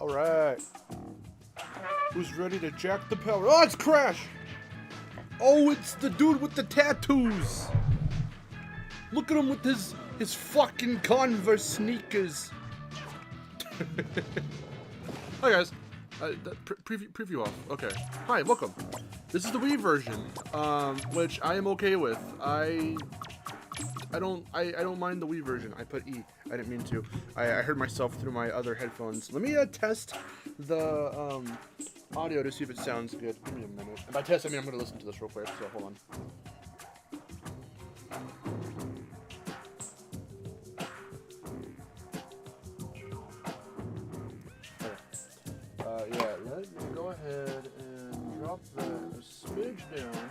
Alright. Who's ready to jack the power? Oh, it's Crash! Oh, it's the dude with the tattoos! Look at him with his fucking Converse sneakers. Hi guys. Preview off. Okay. Hi, welcome. This is the Wii version, which I am okay with. I don't mind the Wii version. I put E. I didn't mean to. I heard myself through my other headphones. Let me test the audio to see if it sounds good. Give me a minute. And by test, I mean I'm going to listen to this real quick, so hold on. Okay. Yeah, let me go ahead and drop that a smidge down.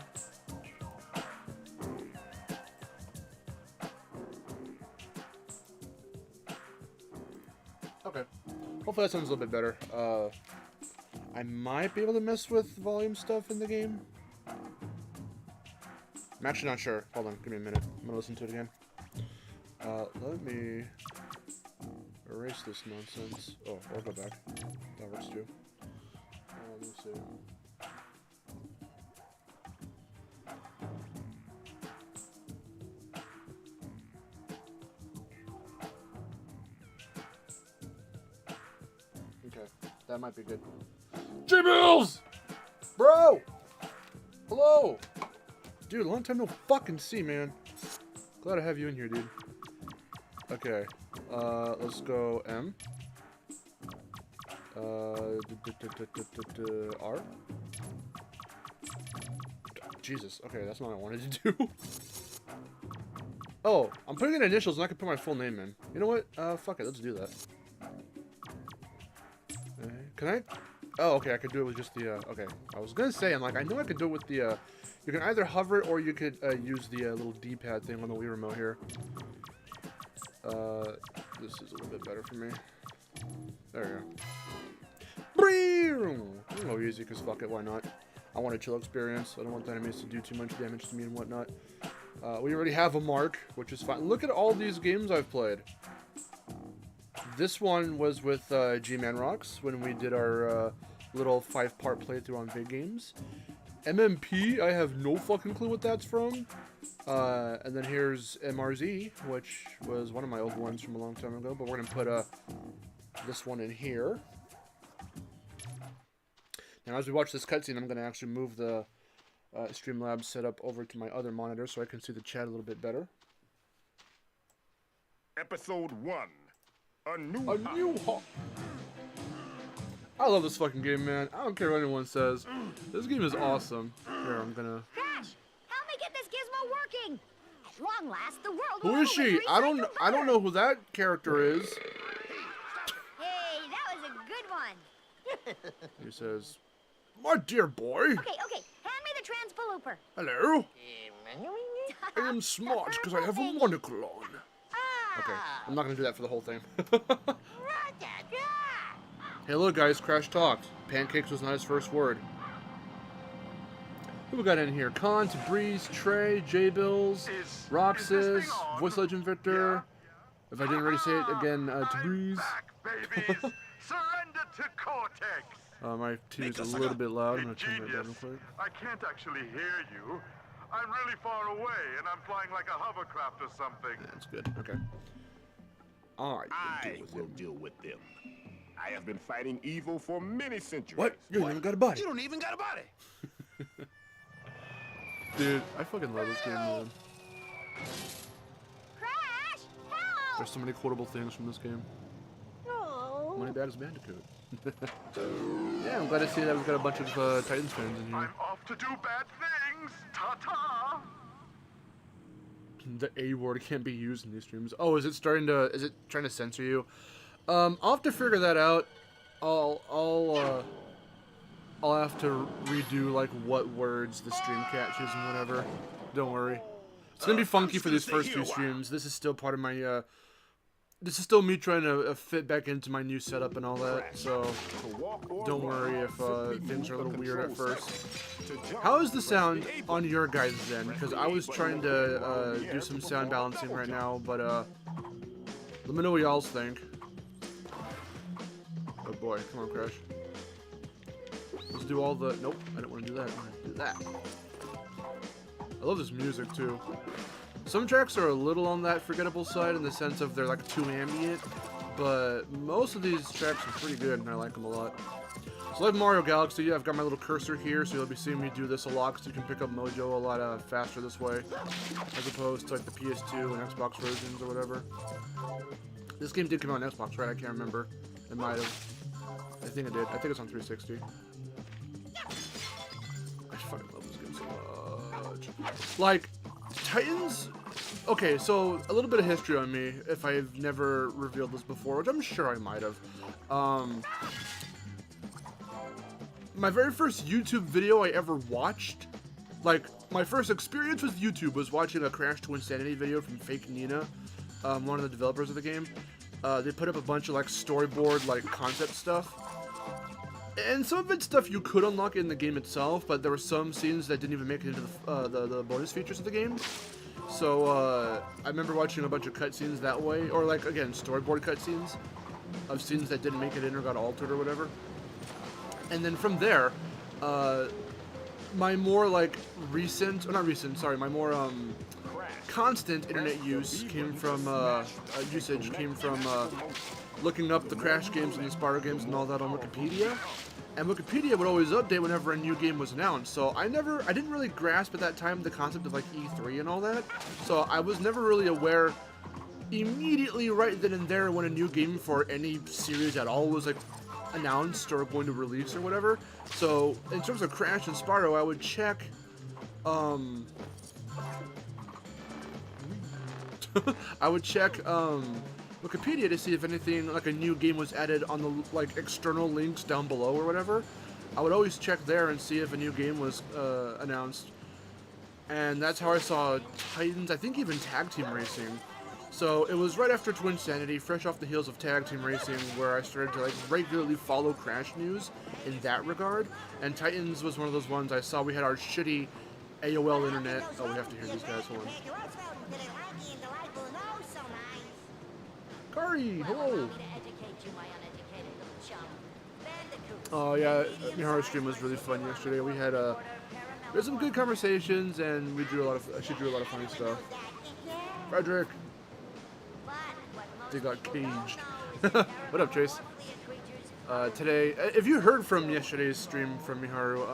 Okay. Hopefully that sounds a little bit better. I might be able to mess with volume stuff in the game. I'm actually not sure. Hold on, give me a minute. I'm gonna listen to it again. Let me erase this nonsense. Oh, or go back. That works too. Let me see. Okay, that might be good. J-Bills! Bro! Hello! Dude, long time no fucking see, man. Glad I have you in here, dude. Okay. Let's go M. R. Jesus. Okay, that's not what I wanted to do. Oh, I'm putting in initials and I can put my full name in. You know what? Fuck it. Let's do that. Can I? Oh, okay. I could do it with just the, okay. I was gonna say, I'm like, I know I could do it with the, you can either hover it or you could, use the, little D-pad thing on the Wii remote here. This is a little bit better for me. There we go. I'm gonna go easy, because fuck it, why not? I want a chill experience. I don't want the enemies to do too much damage to me and whatnot. We already have a mark, which is fine. Look at all these games I've played. This one was with G-Man Rocks when we did our little 5-part playthrough on Big Games. MMP, I have no fucking clue what that's from. And then here's MRZ, which was one of my old ones from a long time ago. But we're going to put this one in here. Now, as we watch this cutscene, I'm going to actually move the Streamlabs setup over to my other monitor so I can see the chat a little bit better. Episode 1. A new hop. I love this fucking game, man. I don't care what anyone says. This game is awesome. Here, I'm gonna... Crash! Help me get this gizmo working! At long last, the world Who is she? I don't know who that character is. Hey, that was a good one. He says, "My dear boy." Okay, hand me the transpalooper. Hello? I am smart because I have a monocle on. Okay, I'm not gonna do that for the whole thing. Hey, look, guys, Crash talked. Pancakes was not his first word. Who we got in here? Khan, Breeze, Trey, J-Bills, Roxas, Voice Legend Victor. If I didn't already say it again, Breeze. Surrender to Cortex. My TV's a little bit loud. I'm gonna turn that down real quick. I can't actually hear you. I'm really far away, and I'm flying like a hovercraft or something. That's good. Okay. I will deal with them. I have been fighting evil for many centuries. What? You don't even got a body. You don't even got a body. Dude, I fucking love this game, man. Crash! Help! There's so many quotable things from this game. No. Moneybags Bandicoot. Yeah, I'm glad to see that we've got a bunch of Titans fans in here. I'm off to do bad things. Ta-ta. The A word can't be used in these streams. Oh, is it trying to censor you? I'll have to figure that out. I'll have to redo like what words the stream catches and whatever. Don't worry. It's gonna be funky for these first few streams. This is still part of my this is still me trying to fit back into my new setup and all that. So don't worry if things are a little weird at first. How is the sound on your guys' end? Because I was trying to do some sound balancing right now, but let me know what y'all think. Oh boy, come on, Crash. Let's do all the... Nope, I don't want to do that. I want to do that. I love this music, too. Some tracks are a little on that forgettable side in the sense of they're, like, too ambient. But most of these tracks are pretty good, and I like them a lot. So like Mario Galaxy, I've got my little cursor here, so you'll be seeing me do this a lot, because you can pick up Mojo a lot faster this way, as opposed to like the PS2 and Xbox versions or whatever. This game did come out on Xbox, right? I can't remember. It might have. I think it did. I think it's on 360. I fucking love this game so much. Like, Titans... Okay, so a little bit of history on me, if I've never revealed this before, which I'm sure I might have. My very first YouTube video I ever watched, like, my first experience with YouTube was watching a Crash to Insanity video from Fake Nina, one of the developers of the game. They put up a bunch of, like, storyboard, like, concept stuff. And some of it's stuff you could unlock in the game itself, but there were some scenes that didn't even make it into the bonus features of the game. So, I remember watching a bunch of cutscenes that way, or, like, again, storyboard cutscenes of scenes that didn't make it in or got altered or whatever. And then from there, my more, like, my more, constant internet use came from, looking up the Crash games and the Spyro games and all that on Wikipedia. And Wikipedia would always update whenever a new game was announced. So I didn't really grasp at that time the concept of, like, E3 and all that. So I was never really aware immediately right then and there when a new game for any series at all was, like, announced or going to release or whatever. So in terms of Crash and Spyro, I would check Wikipedia to see if anything like a new game was added on the like external links down below or whatever. I would always check there and see if a new game was announced, and that's how I saw Titans. I think even Tag Team Racing. So it was right after Twinsanity, fresh off the heels of Tag Team Racing, where I started to like regularly follow Crash news in that regard. And Titans was one of those ones I saw. We had our shitty AOL internet. Oh, we have to hear these guys. Hold on. Kari, hello. Oh yeah, Miharu's stream was really fun yesterday. We had some good conversations, and she drew a lot of funny stuff. Frederick. They got caged. What up, Chase? Today, if you heard from yesterday's stream from Miharu,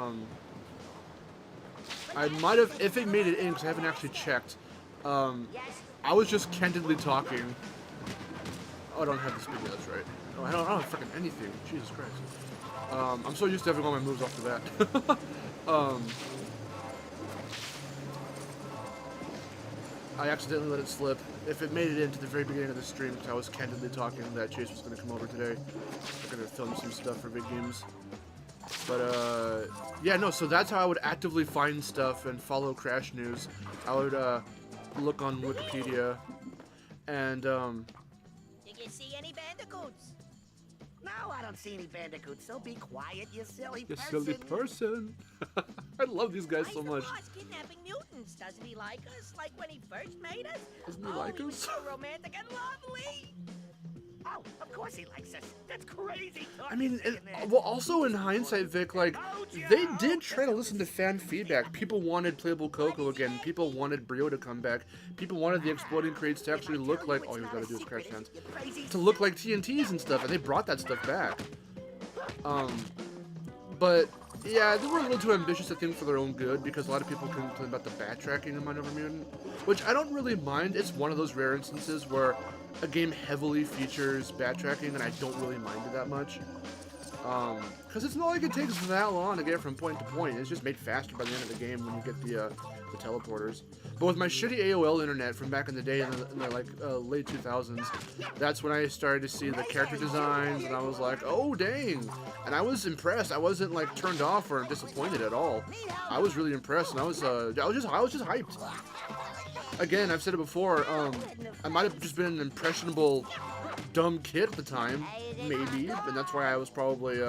I might have, if it made it in, because I haven't actually checked, I was just candidly talking. Oh, I don't have the speed, yeah, that's right. Oh, I don't have fucking anything. Jesus Christ. I'm so used to having all my moves off the bat. I accidentally let it slip. If it made it into the very beginning of the stream, because I was candidly talking that Chase was going to come over today. We're going to film some stuff for big games. But, yeah, no, so that's how I would actively find stuff and follow Crash news. I would, look on Wikipedia, and, Did you see any bandicoots? No, I don't see any bandicoots, so be quiet, you silly you person. silly person. I love these guys so much. Boss kidnapping mutants. Doesn't he like us, like when he first made us? Doesn't he like he was us? so romantic and lovely. Oh, of course he likes us. That's crazy. I mean, well, also in hindsight, Vic, like, they did try to listen to fan feedback. People wanted Playable Coco again. People wanted Brio to come back. People wanted the exploding crates to actually look like, all you gotta do is Crash Hands, to look like TNTs and stuff, and they brought that stuff back. But, yeah, they were a little too ambitious, I think, for their own good, because a lot of people complain about the backtracking in Mind Over Mutant, which I don't really mind. It's one of those rare instances where a game heavily features backtracking, and I don't really mind it that much. Because it's not like it takes that long to get from point to point. It's just made faster by the end of the game when you get the teleporters. But with my shitty AOL internet from back in the day, in the like, late 2000s, that's when I started to see the character designs, and I was like, oh, dang. And I was impressed. I wasn't, like, turned off or disappointed at all. I was really impressed, and I was just hyped. Again, I've said it before, I might have just been an impressionable, dumb kid at the time, maybe, and that's why I was probably,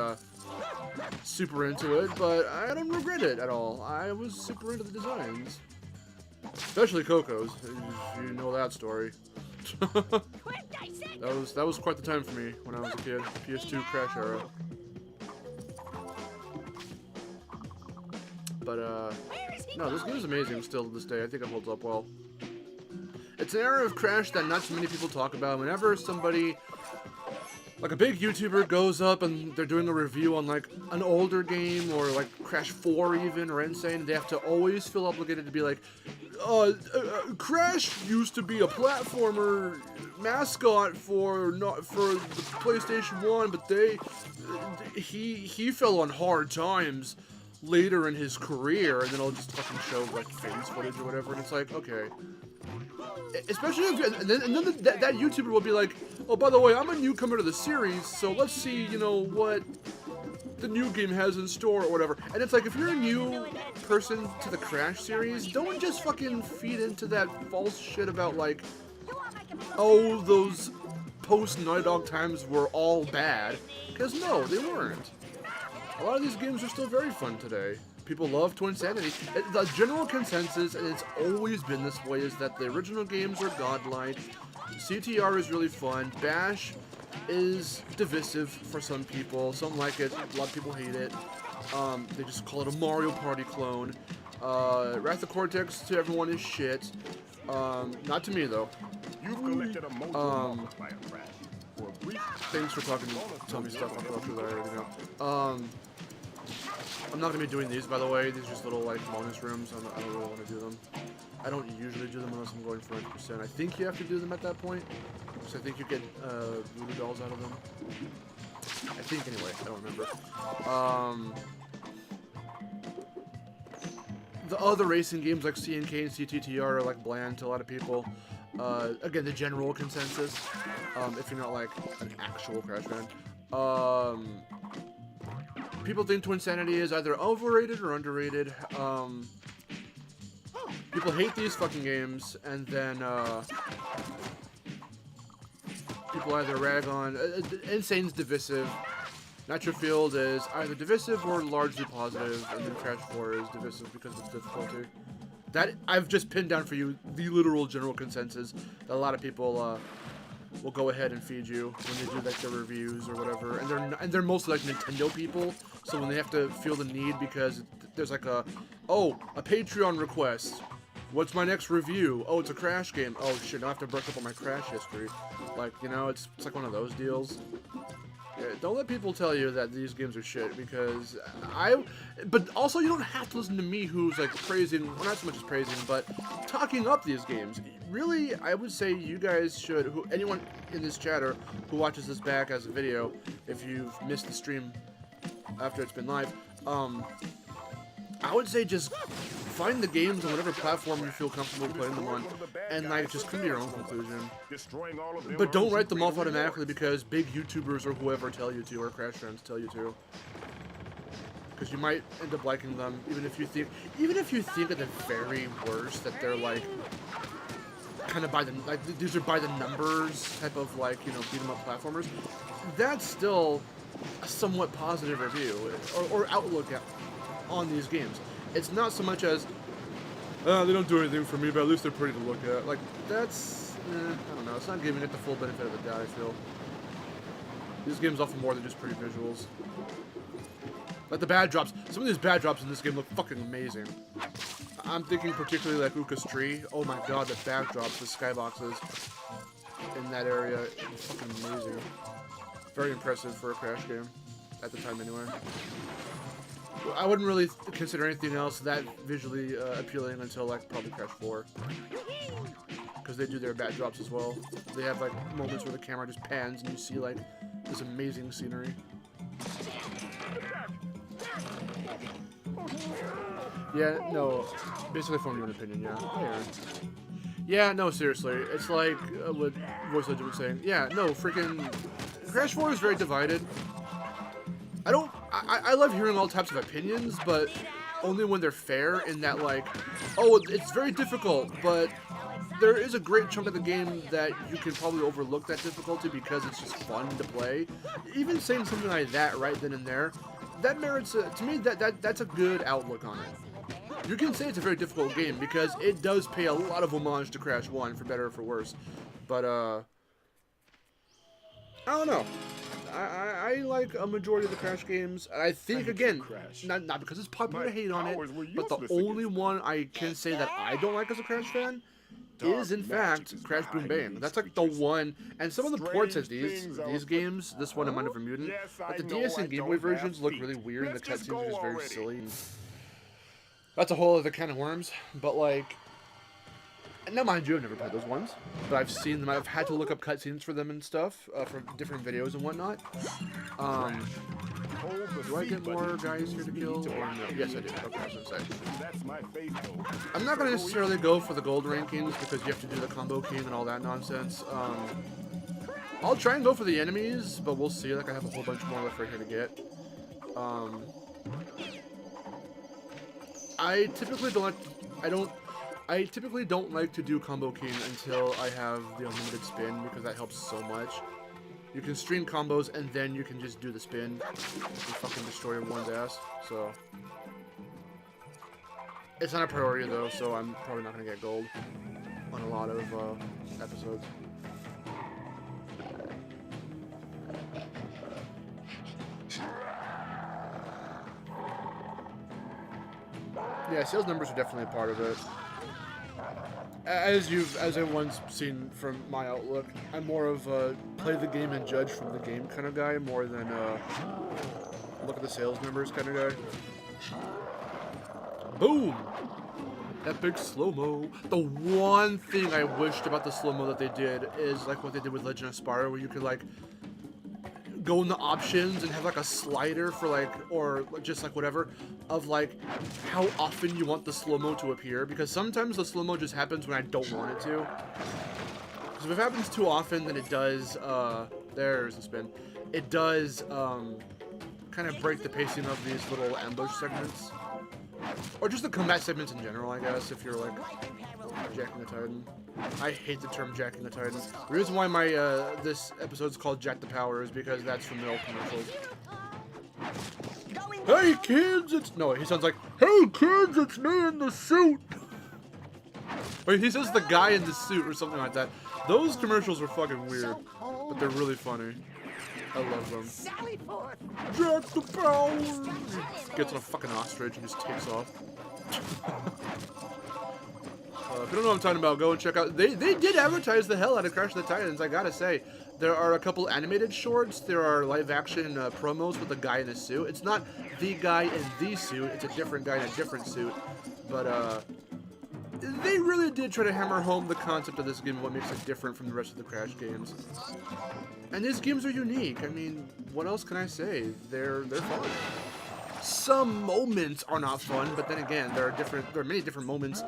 super into it, but I don't regret it at all. I was super into the designs. Especially Coco's, if you know that story. Quit dissecting. That was quite the time for me when I was a kid. PS2 Crash era. But no, this game is amazing still to this day. I think it holds up well. It's an era of Crash that not too many people talk about. Whenever somebody, like a big YouTuber, goes up and they're doing a review on like an older game or like Crash 4 even or Insane, they have to always feel obligated to be like, Crash used to be a platformer mascot for the PlayStation 1, but he fell on hard times later in his career, and then I'll just fucking show like face footage or whatever, and it's like, okay. Especially if, and then that YouTuber will be like, oh, by the way, I'm a newcomer to the series, so let's see, you know, what the new game has in store or whatever. And it's like, if you're a new person to the Crash series, don't just fucking feed into that false shit about like, oh, those post-Naughty Dog times were all bad. Because no, they weren't. A lot of these games are still very fun today. People love Twinsanity. The general consensus, and it's always been this way, is that the original games are godlike. CTR is really fun. Bash is divisive for some people. Some like it. A lot of people hate it. They just call it a Mario Party clone. Wrath of Cortex to everyone is shit. Not to me though. You've collected a Mojo multiplier, Crash. For a brief Thanks for telling me stuff. I'll go through that already now. I'm not gonna be doing these, by the way. These are just little like bonus rooms. I don't really want to do them. I don't usually do them unless I'm going for 100%. I think you have to do them at that point, so I think you get voodoo dolls out of them. I think anyway. I don't remember. The other racing games like CNK and CTTR are like bland to a lot of people. Again, the general consensus. If you're not like an actual Crash fan. People think Twinsanity is either overrated or underrated. People hate these fucking games, and then people either rag on... Insane's divisive. Natural Field is either divisive or largely positive, and then Crash 4 is divisive because of its difficulty. That, I've just pinned down for you the literal general consensus that a lot of people will go ahead and feed you when they do like their reviews or whatever, and they're mostly like Nintendo people, so when they have to feel the need because there's like a Patreon request, what's my next review? Oh, it's a Crash game. Oh shit, I have to brush up on my Crash history. Like, you know, it's like one of those deals. Yeah, don't let people tell you that these games are shit, because but also you don't have to listen to me who's like praising, well, not so much as praising, but talking up these games. Really, I would say you guys should, anyone in this chat or who watches this back as a video, if you've missed the stream after it's been live, I would say just find the games on whatever platform you feel comfortable playing them on, and like just come to your own conclusion. But don't write them off automatically because big YouTubers or whoever tell you to, or Crash fans tell you to. Because you might end up liking them, even if you think at the very worst that they're like kind of these are by the numbers type of like, you know, beat 'em up platformers. That's still a somewhat positive review or outlook on these games. It's not so much as they don't do anything for me, but at least they're pretty to look at. Like, that's I don't know, it's not giving it the full benefit of the doubt, I feel. These games offer more than just pretty visuals. Like the bad drops, some of these bad drops in this game look fucking amazing. I'm thinking particularly like Uka's Tree. Oh my god, the bad drops, the skyboxes in that area, it's fucking amazing. Very impressive for a Crash game, at the time anyway. I wouldn't really consider anything else that visually appealing until like probably Crash 4. Because they do their bad drops as well. They have like moments where the camera just pans and you see like this amazing scenery. Yeah, no, basically forming your own opinion, yeah. Yeah, no, seriously. It's like what Voice Legend was saying. Yeah, no, freaking Crash 4 is very divided. I love hearing all types of opinions, but only when they're fair, in that like, oh, it's very difficult, but there is a great chunk of the game that you can probably overlook that difficulty because it's just fun to play. Even saying something like that right then and there, that merits, to me, that's a good outlook on it. you can say it's a very difficult game because it does pay a lot of homage to Crash 1, for better or for worse. But, I don't know. I like a majority of the Crash games. I think, again, not because it's popular to hate on it, but the only one I can say that I don't like as a Crash fan is, in fact, Crash Boom Bang. That's like the one, and some of the ports of these games, this one and Mind Over Mutant, like the DS and Game Boy versions look really weird, and the cutscenes are just very silly. That's a whole other can of worms, but like, now mind you, I've never played those ones, but I've seen them. I've had to look up cutscenes for them and stuff, from different videos and whatnot. Do I get more guys here to kill? Or no? Yes, I do. Okay, I was gonna say. I'm not gonna necessarily go for the gold rankings because you have to do the combo king and all that nonsense. I'll try and go for the enemies, but we'll see. Like, I have a whole bunch more left right here to get. I typically don't like to do combo king until I have the unlimited spin because that helps so much. You can stream combos and then you can just do the spin and fucking destroy everyone's ass. So it's not a priority though, so I'm probably not gonna get gold on a lot of episodes. Yeah, sales numbers are definitely a part of it. As everyone's seen from my outlook, I'm more of a play the game and judge from the game kind of guy, more than look at the sales numbers kind of guy. Boom! Epic slow-mo. The one thing I wished about the slow-mo that they did is like what they did with Legend of Spyro, where you could like go in the options and have like a slider for like, or just like whatever, of like how often you want the slow-mo to appear, because sometimes the slow-mo just happens when I don't want it to. Because if it happens too often, then it does, there's the spin, it does kind of break the pacing of these little ambush segments. Or just the combat segments in general, I guess, if you're like jacking the Titan. I hate the term jacking the Titan. The reason why my this episode's called Jack the Power is because that's from the old commercials. Hey kids, it's... No, he sounds like, hey kids, it's me in the suit. Or he says the guy in the suit or something like that. Those commercials are fucking weird, but they're really funny. I love them. Jack the Power! He gets on a fucking ostrich and just takes off. If you don't know what I'm talking about, go and check out. They did advertise the hell out of Crash of the Titans, I gotta say. There are a couple animated shorts. There are live action promos with the guy in a suit. It's not the guy in the suit. It's a different guy in a different suit. But they really did try to hammer home the concept of this game and what makes it different from the rest of the Crash games. And these games are unique. I mean, what else can I say? They're fun. Some moments are not fun, but then again, there are many different moments.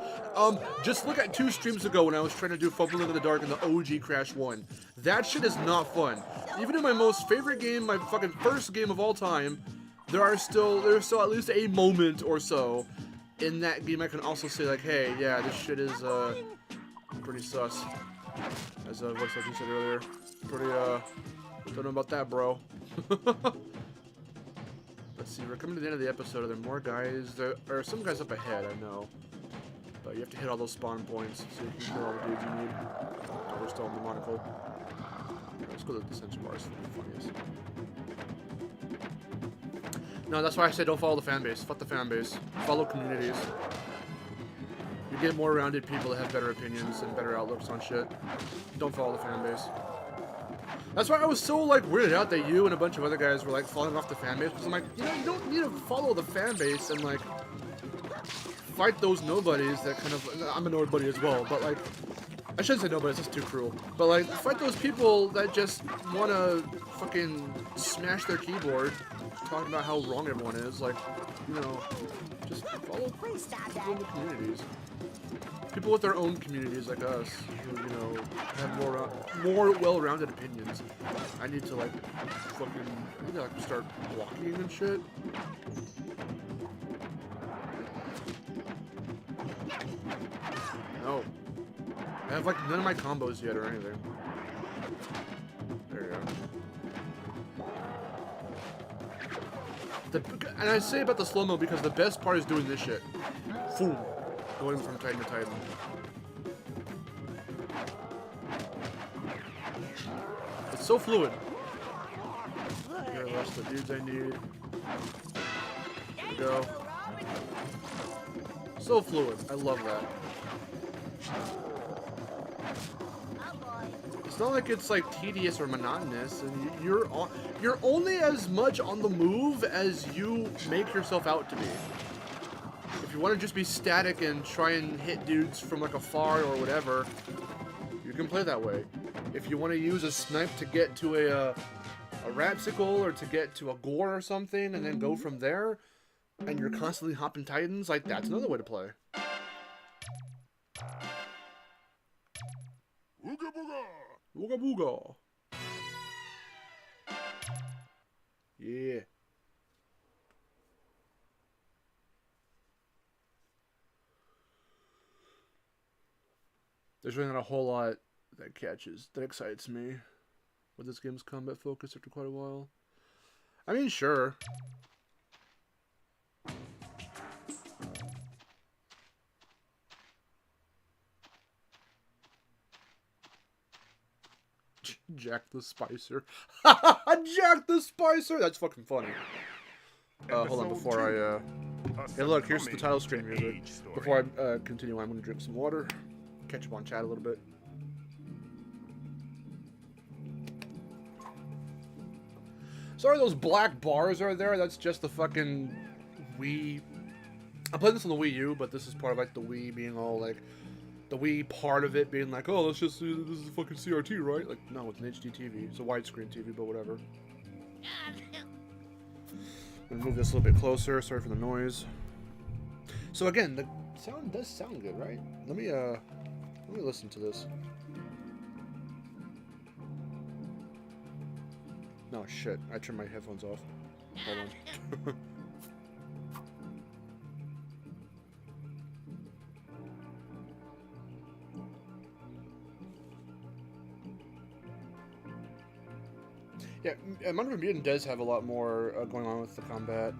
Just look at 2 streams ago when I was trying to do Fumbling in the Dark in the OG Crash 1. That shit is not fun. Even in my most favorite game, my fucking first game of all time, there's still at least a moment or so in that game I can also say like, hey, yeah, this shit is pretty sus. As voice like you said earlier, pretty don't know about that, bro. Let's see, we're coming to the end of the episode. Are there more guys? There are some guys up ahead, I know. But you have to hit all those spawn points so you can kill all the dudes you need. Oh, we're still on the monocle. Let's go to the dissension bars. The funniest. No, that's why I say don't follow the fan base. Fuck the fan base. Follow communities. You get more rounded people that have better opinions and better outlooks on shit. Don't follow the fan base. That's why I was so, like, weirded out that you and a bunch of other guys were, like, falling off the fan base. Because I'm like, you know, you don't need to follow the fan base and, like, fight those nobodies that kind of... I'm a nobody as well, but, like... I shouldn't say nobodies, that's too cruel. But, like, fight those people that just want to fucking smash their keyboard talking about how wrong everyone is. Like, you know, just follow people in the communities. People with their own communities like us, who, you know, have more well-rounded opinions. I need to, like, start blocking and shit. No. I have, like, none of my combos yet or anything. There you go. And I say about the slow-mo because the best part is doing this shit. boom, going from Titan to Titan. It's so fluid. Here are the rest of the dudes I need. There we go. So fluid. I love that. It's not like it's like tedious or monotonous, and you're only as much on the move as you make yourself out to be. If you want to just be static and try and hit dudes from like afar or whatever, you can play that way. If you want to use a snipe to get to a rapsicle or to get to a gore or something, and then go from there, and you're constantly hopping Titans, like that's another way to play. Ooga booga! Ooga booga. Yeah. There's really not a whole lot that excites me with this game's combat focus after quite a while. I mean, sure. Jack the Spicer. Jack the Spicer! That's fucking funny. Hold on, before I, Hey look, here's the title screen music. Before I continue, I'm gonna drink some water. Catch up on chat a little bit. Sorry those black bars are there, that's just the fucking Wii. I played this on the Wii U, but this is part of like the Wii being all like, the Wii part of it being like, oh, let's just, this is a fucking CRT, right? Like, no, it's an HD TV. It's a widescreen TV, but whatever. I'm gonna move this a little bit closer, sorry for the noise. So again, the sound does sound good, right? Let me listen to this. No, shit. I turned my headphones off. Hold on. Yeah, Modern Mutant does have a lot more going on with the combat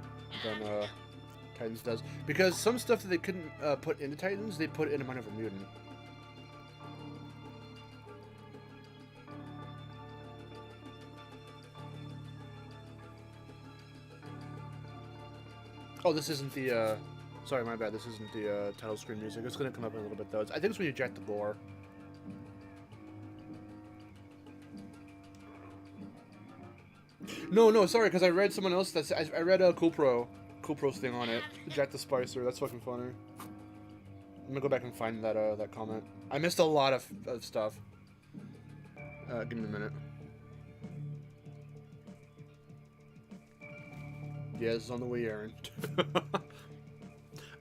than Titans does. Because some stuff that they couldn't put into Titans, they put into Modern Mutant. Oh, this isn't the, sorry, my bad, this isn't the title screen music. It's going to come up in a little bit, though. I think it's when you eject the gore. No, sorry, because I read someone else that's, I read a Coolpro's thing on it. Jack the Spicer, that's fucking funny. I'm gonna go back and find that, that comment. I missed a lot of stuff. Give me a minute. Yeah, this is on the Wii, Aaron.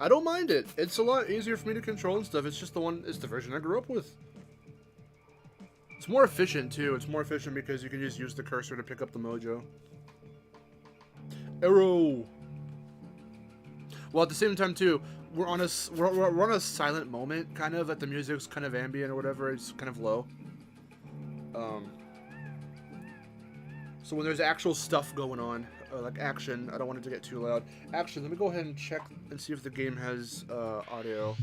I don't mind it. It's a lot easier for me to control and stuff. It's just it's the version I grew up with. It's more efficient, too. It's more efficient because you can just use the cursor to pick up the mojo. Arrow! Well, at the same time, too, we're on a silent moment, kind of, that the music's kind of ambient or whatever. It's kind of low. So when there's actual stuff going on, like action, I don't want it to get too loud. Action, let me go ahead and check and see if the game has audio.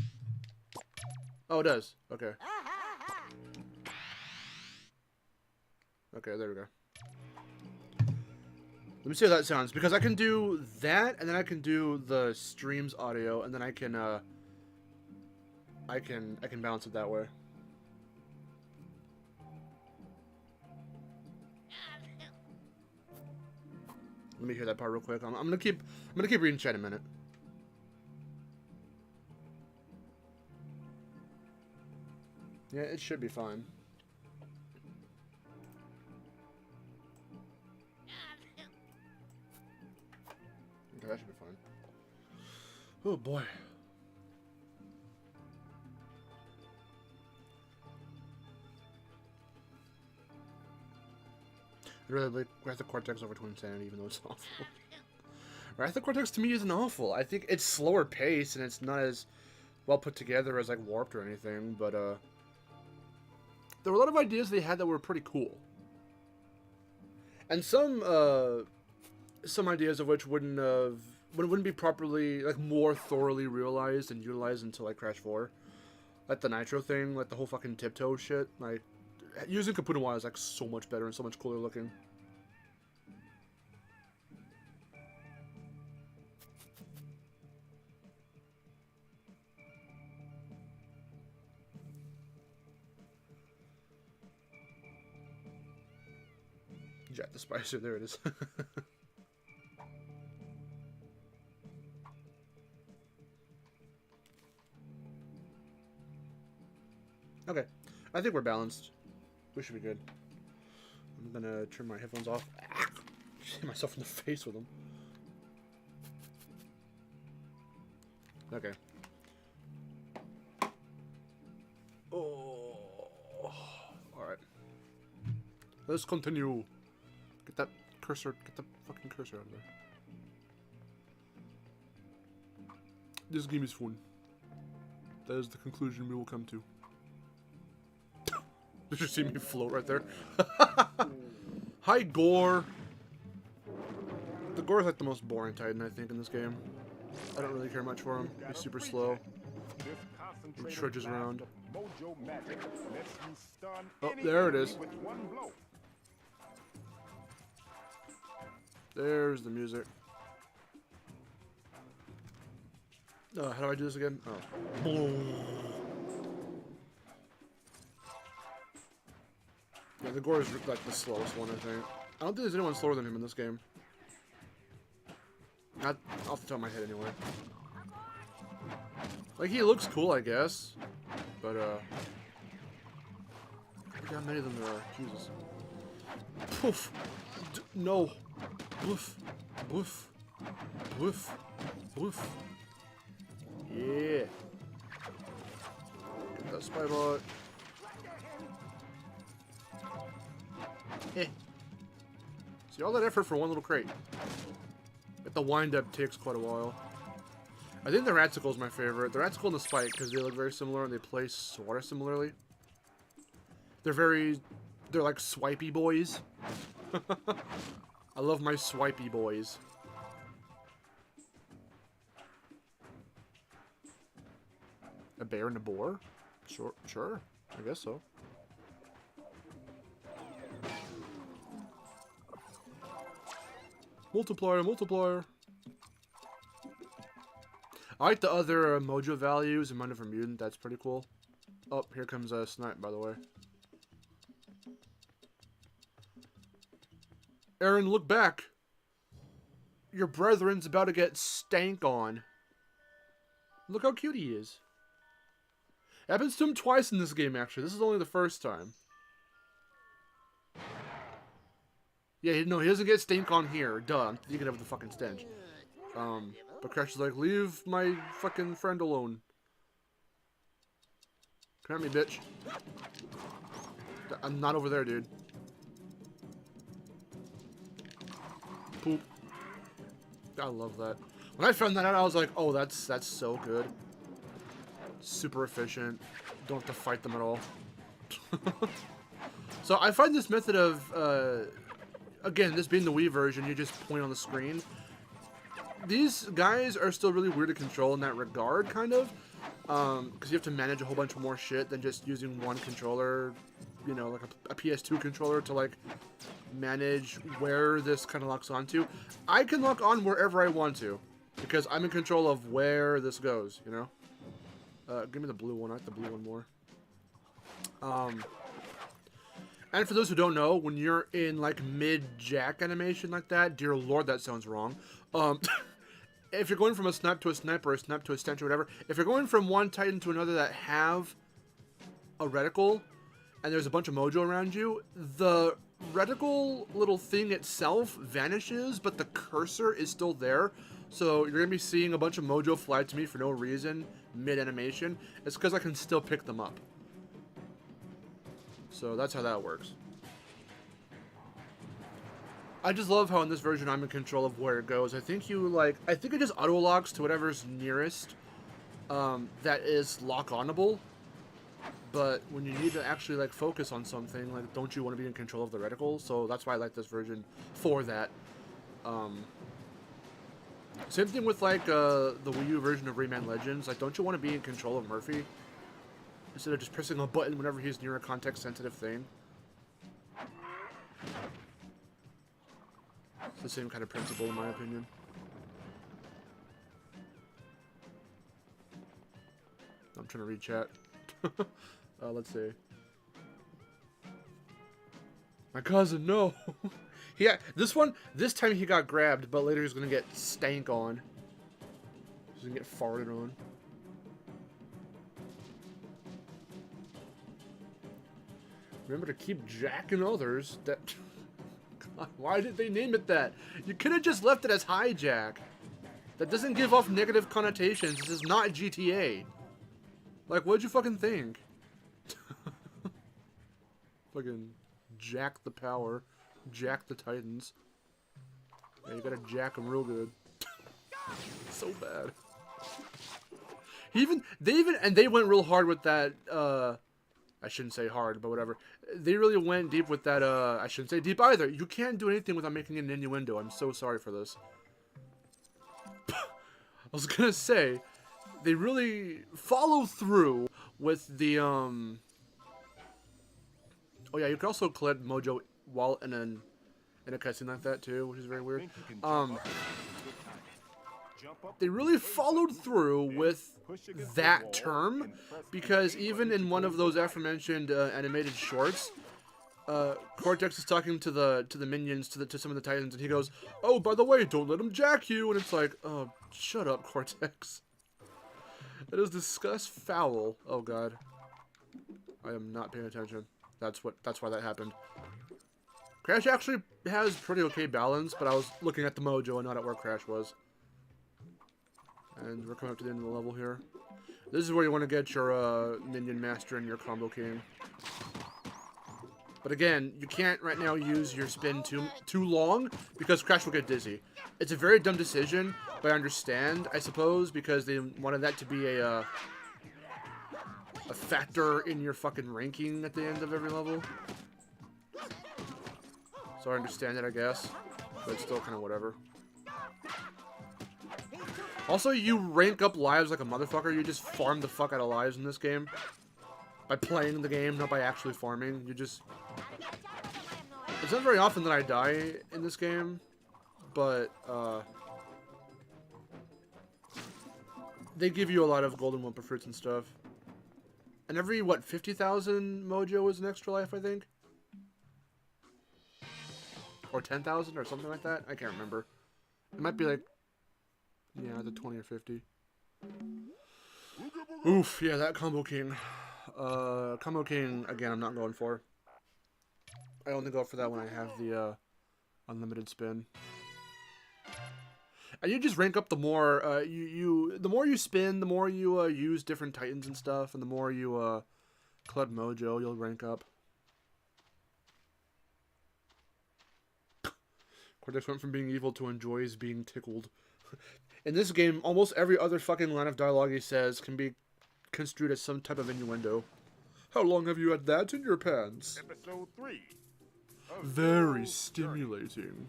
Oh, it does. Okay. Okay, there we go. Let me see how that sounds, because I can do that, and then I can do the stream's audio, and then I can balance it that way. Let me hear that part real quick. I'm gonna keep reading chat in a minute. Yeah, it should be fine. Okay, that should be fine. Oh boy. I really like Wrath of Cortex over Twin Insanity, even though it's awful. Wrath of Cortex to me isn't awful. I think it's slower pace and it's not as well put together as like Warped or anything, but there were a lot of ideas they had that were pretty cool. And some ideas of which wouldn't have when it wouldn't be properly, like, more thoroughly realized and utilized until, like, Crash 4. Like, the Nitro thing, like, the whole fucking tiptoe shit, like, using Kapuna Wa is, like, so much better and so much cooler looking. Jack the Spicer, there it is. Okay, I think we're balanced. We should be good. I'm gonna turn my headphones off. Hit myself in the face with them. Okay. Oh, alright. Let's continue. Get that cursor, get the fucking cursor out of there. This game is fun. That is the conclusion we will come to. Did you see me float right there? Hi, Gore. The Gore is like the most boring Titan, I think, in this game. I don't really care much for him. He's super slow. He trudges around. Oh, there it is. There's the music. How do I do this again? Oh. Yeah, the Gore is like the slowest one, I think. I don't think there's anyone slower than him in this game. Not off the top of my head, anyway. Like, he looks cool, I guess. But, look how many of them there are. Jesus. Poof. No. Woof. Woof. Woof. Woof. Yeah. Get that spy bot. Eh. See, all that effort for one little crate. But the wind-up takes quite a while. I think the Ratsicle is my favorite. The Ratsicle and the Spike, because they look very similar and they play sort of similarly. They're like swipey boys. I love my swipey boys. A bear and a boar? Sure. I guess so. Multiplier. I like the other Mojo values in Mind for Mutant. That's pretty cool. Oh, here comes a Snipe, by the way. Aaron, look back. Your brethren's about to get stank on. Look how cute he is. It happens to him twice in this game, actually. This is only the first time. Yeah, no, he doesn't get stink on here. Duh, I'm thinking of the fucking stench. But Crash is like, leave my fucking friend alone. Come at me, bitch. I'm not over there, dude. Poop. I love that. When I found that out, I was like, oh, that's so good. Super efficient. Don't have to fight them at all. So I find this method of, again, this being the Wii version, you just point on the screen. These guys are still really weird to control in that regard, kind of. Because you have to manage a whole bunch of more shit than just using one controller, you know, like a PS2 controller to, like, manage where this kind of locks onto. I can lock on wherever I want to, because I'm in control of where this goes, you know? Give me the blue one. I like the blue one more. And for those who don't know, when you're in, like, mid-jack animation like that, dear lord, that sounds wrong. If you're going from a snap to a snipe or a snap to a stench or whatever, if you're going from one Titan to another that have a reticle, and there's a bunch of Mojo around you, the reticle little thing itself vanishes, but the cursor is still there. So you're going to be seeing a bunch of Mojo fly to me for no reason, mid-animation. It's because I can still pick them up. So that's how that works. I just love how in this version I'm in control of where it goes. I think it just auto-locks to whatever's nearest that is lock-onable. But when you need to actually, like, focus on something, like, don't you want to be in control of the reticle? So that's why I like this version for that. Same thing with like the Wii U version of Rayman Legends. Like, don't you want to be in control of Murphy instead of just pressing a button whenever he's near a context-sensitive thing? It's the same kind of principle, in my opinion. I'm trying to read chat. Let's see. My cousin, no. Yeah, this time he got grabbed, but later he's gonna get stank on. He's gonna get farted on. Remember to keep jacking others. That. God, why did they name it that? You could have just left it as hijack. That doesn't give off negative connotations. This is not GTA. Like, what'd you fucking think? Fucking jack the power. Jack the Titans. Yeah, you gotta jack them real good. So bad. They went real hard with that, I shouldn't say hard, but whatever. They really went deep with that, I shouldn't say deep either. You can't do anything without making an innuendo. I'm so sorry for this. I was gonna say, they really follow through with the, oh yeah, you can also collect Mojo while in a cutscene like that too, which is very weird. They really followed through with that term, because even in one of those aforementioned animated shorts, Cortex is talking to the minions, to some of the Titans, and he goes, "Oh, by the way, don't let him jack you." And it's like, oh, shut up, Cortex. That is disgust foul. Oh god, I am not paying attention. That's why that happened. Crash actually has pretty okay balance, but I was looking at the Mojo and not at where Crash was. And we're coming up to the end of the level here. This is where you want to get your Minion Master and your Combo King. But again, you can't right now use your spin too long, because Crash will get dizzy. It's a very dumb decision, but I understand, I suppose, because they wanted that to be a factor in your fucking ranking at the end of every level. So I understand it, I guess. But it's still kind of whatever. Also, you rank up lives like a motherfucker. You just farm the fuck out of lives in this game. By playing the game, not by actually farming. You just... It's not very often that I die in this game. But, they give you a lot of golden Wumpa fruits and stuff. And every, what, 50,000 Mojo is an extra life, I think? Or 10,000 or something like that? I can't remember. It might be like... Yeah, the 20 or 50. Oof, yeah, that Combo King. Combo King, again, I'm not going for. I only go for that when I have the unlimited spin. And you just rank up the more, the more you spin, the more you use different Titans and stuff, and the more you collect Mojo, you'll rank up. Cortex went from being evil to enjoys being tickled. In this game, almost every other fucking line of dialogue he says can be construed as some type of innuendo. How long have you had that in your pants? Episode 3. Very stimulating.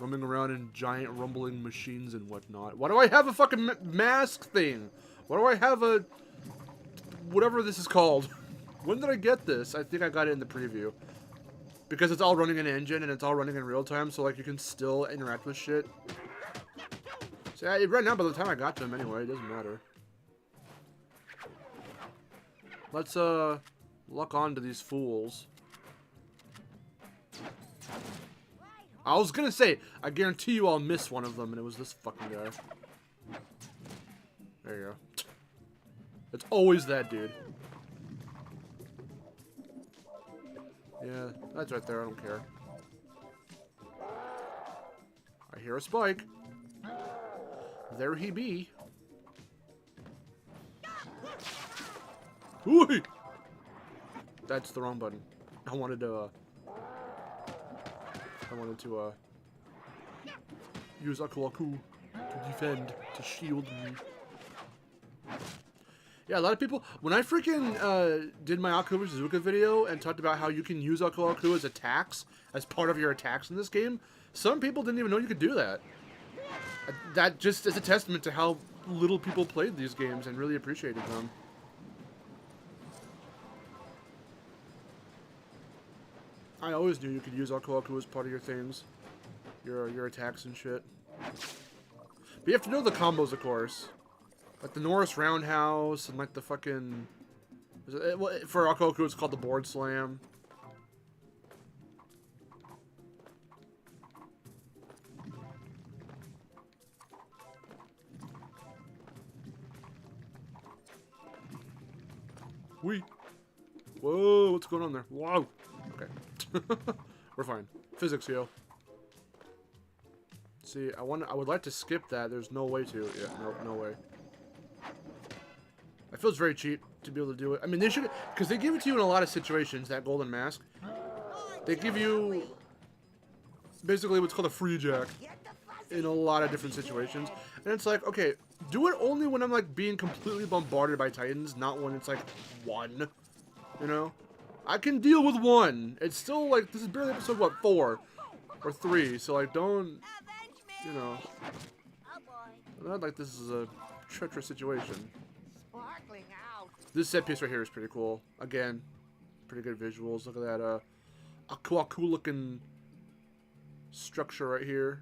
Roaming around in giant rumbling machines and whatnot. Why do I have a fucking mask thing? Why do I have a... whatever this is called? When did I get this? I think I got it in the preview. Because it's all running in engine and it's all running in real time, so like you can still interact with shit. So yeah, right now by the time I got to him anyway, it doesn't matter. Let's lock on to these fools. I was gonna say, I guarantee you I'll miss one of them, and it was this fucking guy. There you go. It's always that dude. Yeah, that's right there, I don't care. I hear a spike. There he be. Ooh! That's the wrong button. I wanted to use Aku Aku to defend, to shield me. Yeah, a lot of people, when I freaking did my Aku vs. Zuka video and talked about how you can use Aku as attacks, as part of your attacks in this game, some people didn't even know you could do that. That just is a testament to how little people played these games and really appreciated them. I always knew you could use Aku as part of your things. Your attacks and shit. But you have to know the combos, of course. Like the Norris Roundhouse and like the fucking... For Aku it's called the Board Slam. Wee. Whoa, what's going on there? Whoa. Okay. We're fine. Physics, yo. See, I would like to skip that. There's no way to. Yeah, no way. It feels very cheap to be able to do it. I mean, they should, because they give it to you in a lot of situations, that golden mask. They give you basically what's called a free jack in a lot of different situations. And it's like, okay, do it only when I'm like being completely bombarded by Titans, not when it's like one. You know? I can deal with one. It's still like, this is barely episode, what, 4 or 3. So like, don't, you know, not like this is a treacherous situation. This set piece right here is pretty cool. Again, pretty good visuals. Look at that Aku looking structure right here.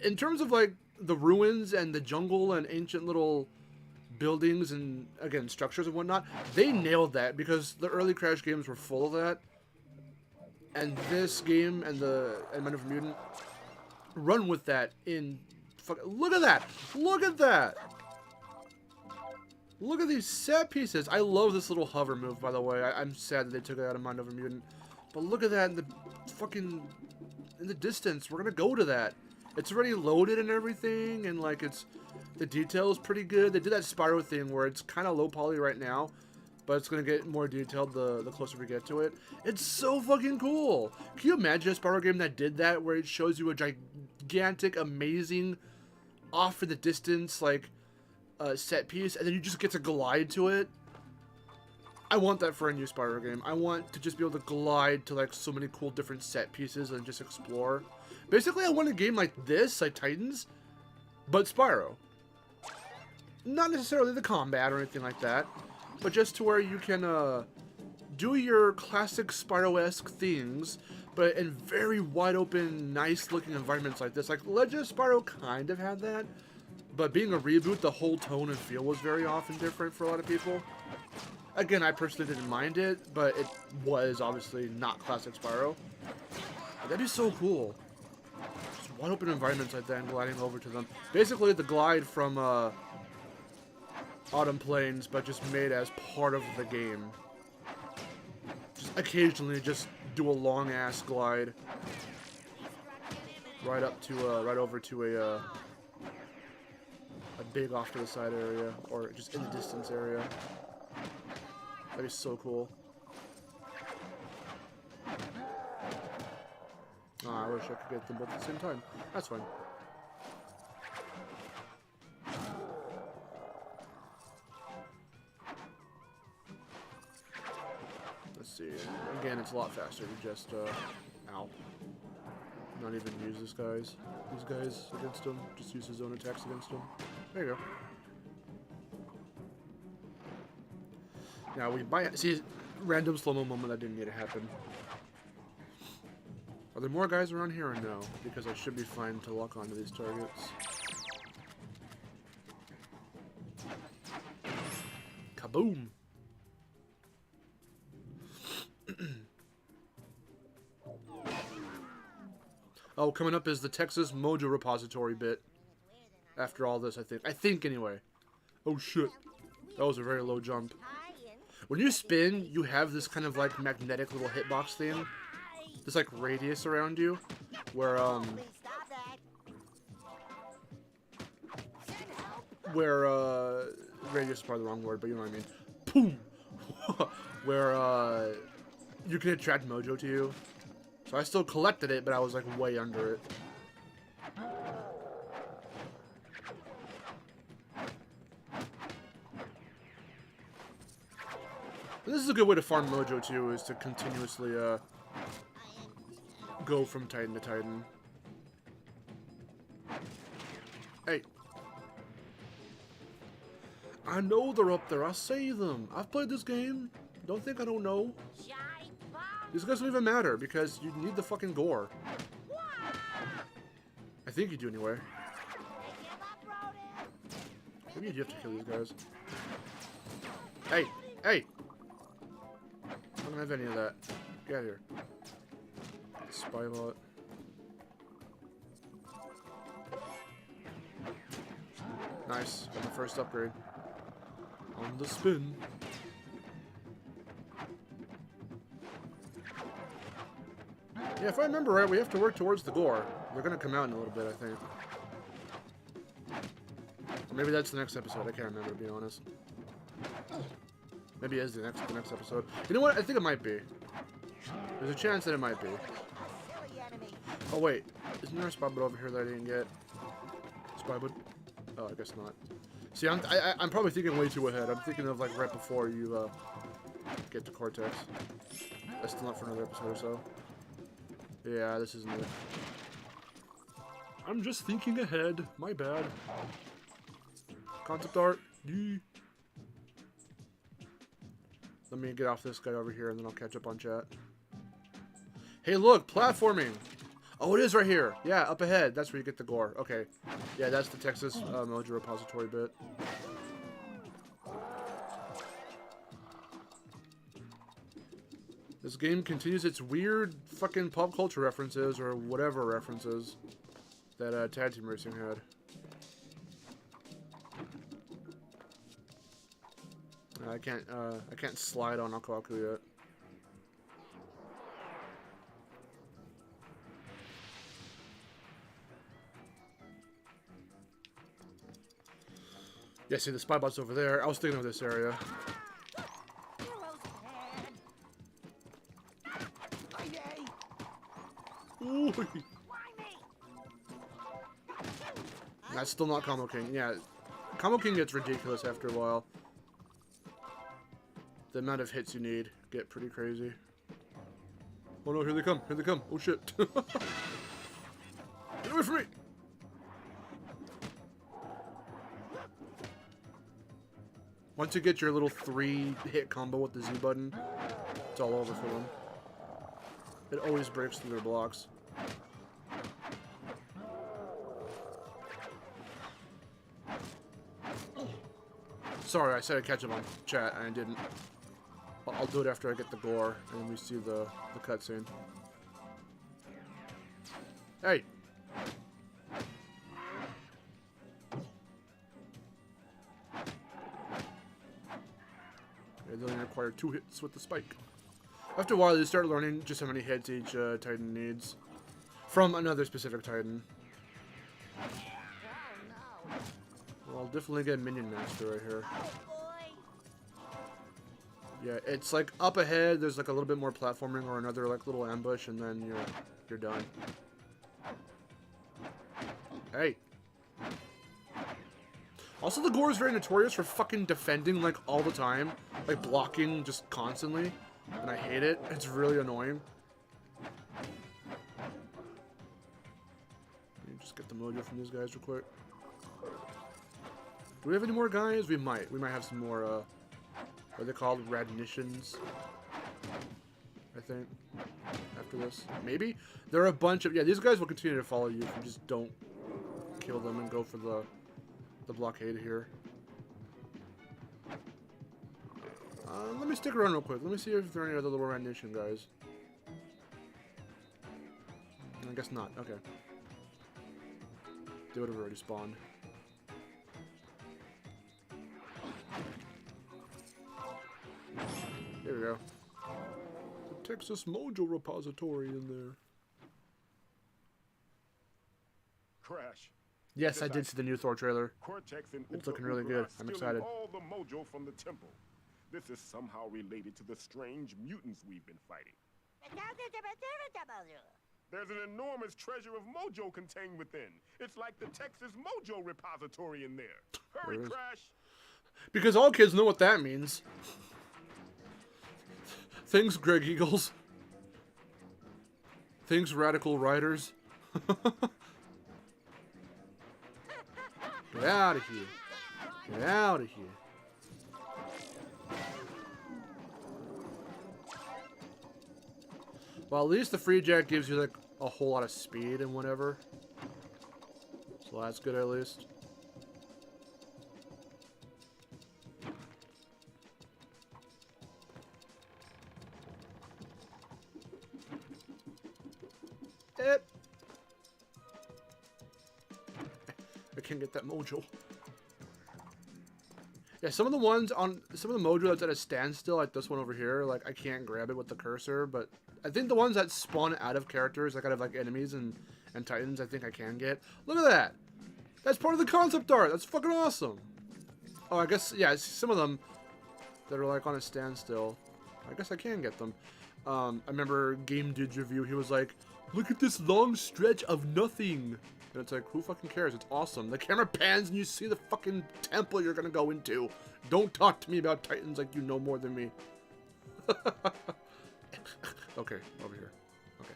In terms of like the ruins and the jungle and ancient little buildings and again structures and whatnot, they nailed that because the early Crash games were full of that. And this game and Man of Mutant run with that in look at that! Look at that! Look at these set pieces. I love this little hover move, by the way. I'm sad that they took it out of Mind Over Mutant. But look at that in the fucking... in the distance. We're gonna go to that. It's already loaded and everything, and like it's... the detail is pretty good. They did that Spyro thing where it's kind of low poly right now, but it's gonna get more detailed the closer we get to it. It's so fucking cool. Can you imagine a Spyro game that did that, where it shows you a gigantic, amazing, off in the distance, like... set piece, and then you just get to glide to it? I want that for a new Spyro game. I want to just be able to glide to like so many cool different set pieces and just explore. Basically, I want a game like this, like Titans, but Spyro. Not necessarily the combat or anything like that, but just to where you can do your classic Spyro-esque things, but in very wide open, nice looking environments like this. Like Legend of Spyro kind of had that. But being a reboot, the whole tone and feel was very off and different for a lot of people. Again, I personally didn't mind it, but it was obviously not classic Spyro. But that'd be so cool. Just wide open environments like that and gliding over to them. Basically the glide from Autumn Plains, but just made as part of the game. Just occasionally just do a long ass glide. Right up to, right over to a big off to the side area, or just in the distance area. That'd be so cool. Oh, I wish I could get them both at the same time. That's fine. Let's see. Again, it's a lot faster to just, ow. Not even use these guys against him. Just use his own attacks against him. There you go. Now we might see random slow-mo moment that didn't need to happen. Are there more guys around here or no? Because I should be fine to lock onto these targets. Kaboom! Oh, coming up is the Texas Mojo repository bit. After all this, I think. I think, anyway. Oh, shit. That was a very low jump. When you spin, you have this kind of, like, magnetic little hitbox thing. This, like, radius around you. Where, radius is probably the wrong word, but you know what I mean. Boom! Where, you can attract Mojo to you. So I still collected it, but I was, like, way under it. And this is a good way to farm Mojo too, is to continuously go from Titan to Titan. Hey. I know they're up there. I see them. I've played this game. Don't think I don't know. These guys don't even matter because you need the fucking gore. I think you do anyway. Maybe you do have to kill these guys. Hey! Hey! I don't have any of that. Get out of here. Spybot. Nice. Got my first upgrade. On the spin. Yeah, if I remember right, we have to work towards the gore. They're gonna come out in a little bit, I think. Or maybe that's the next episode. I can't remember, to be honest. Maybe it is the next episode. You know what? I think it might be. There's a chance that it might be. Oh wait, isn't there a spybot over here that I didn't get? Spybot? Oh, I guess not. See, I'm probably thinking way too ahead. I'm thinking of like right before you get to Cortex. That's still not for another episode or so. Yeah, this isn't it. I'm just thinking ahead. My bad. Concept art. Yee. Let me get off this guy over here and then I'll catch up on chat. Hey, look! Platforming! Oh, it is right here. Yeah, up ahead. That's where you get the gore. Okay. Yeah, that's the Texas Mojo repository bit. This game continues its weird fucking pop culture references or whatever references that Tag Team Racing had. I can't slide on Aku Aku yet. Yeah, see the spybot's over there. I was thinking of this area. Ooh. That's still not Combo King. Yeah, Combo King gets ridiculous after a while. The amount of hits you need get pretty crazy. Oh no, here they come. Here they come. Oh shit. Get away from me! Once you get your little 3-hit combo with the Z button, it's all over for them. It always breaks through their blocks. Sorry, I said I'd catch up on chat, and I didn't. I'll do it after I get the gore, and we see the cutscene. Hey! They only require 2 hits with the spike. After a while, you start learning just how many hits each Titan needs. From another specific Titan. Well, I'll definitely get Minion Master right here. Yeah, it's like up ahead, there's like a little bit more platforming or another like little ambush, and then you're done. Hey! Also, the gore is very notorious for fucking defending, like, all the time. Like, blocking just constantly. And I hate it. It's really annoying. Let me just get the mojo from these guys real quick. Do we have any more guys? We might. We might have some more, what are they called? Radnitions. I think. After this. Maybe? There are a bunch of... Yeah, these guys will continue to follow you if you just don't kill them and go for the blockade here. Let me stick around real quick. Let me see if there are any other little rendition guys. I guess not. Okay. They would have already spawned. There we go. The Texas Mojo repository in there. Crash. Yes, I did see the new Thor trailer. Cortex and It's looking really good. I'm excited. All the mojo from the temple. This is somehow related to the strange mutants we've been fighting. There's an enormous treasure of mojo contained within. It's like the Texas Mojo repository in there. Hurry, Crash! Because all kids know what that means. Thanks, Greg Eagles. Thanks, Radical Riders. Get out of here. Get out of here. Well, at least the free jack gives you like a whole lot of speed and whatever. So that's good at least. I can't get that mojo. Yeah, some of the ones on some of the mojo that's at a standstill, like this one over here, like I can't grab it with the cursor, but I think the ones that spawn out of characters, like out of like enemies and titans, I think I can get. Look at that! That's part of the concept art. That's fucking awesome. Oh, I guess yeah, some of them that are like on a standstill, I guess I can get them. I remember Game Dude's review. He was like, "Look at this long stretch of nothing." And it's like, who fucking cares? It's awesome. The camera pans and you see the fucking temple you're gonna go into. Don't talk to me about titans like you know more than me. Okay, over here. Okay.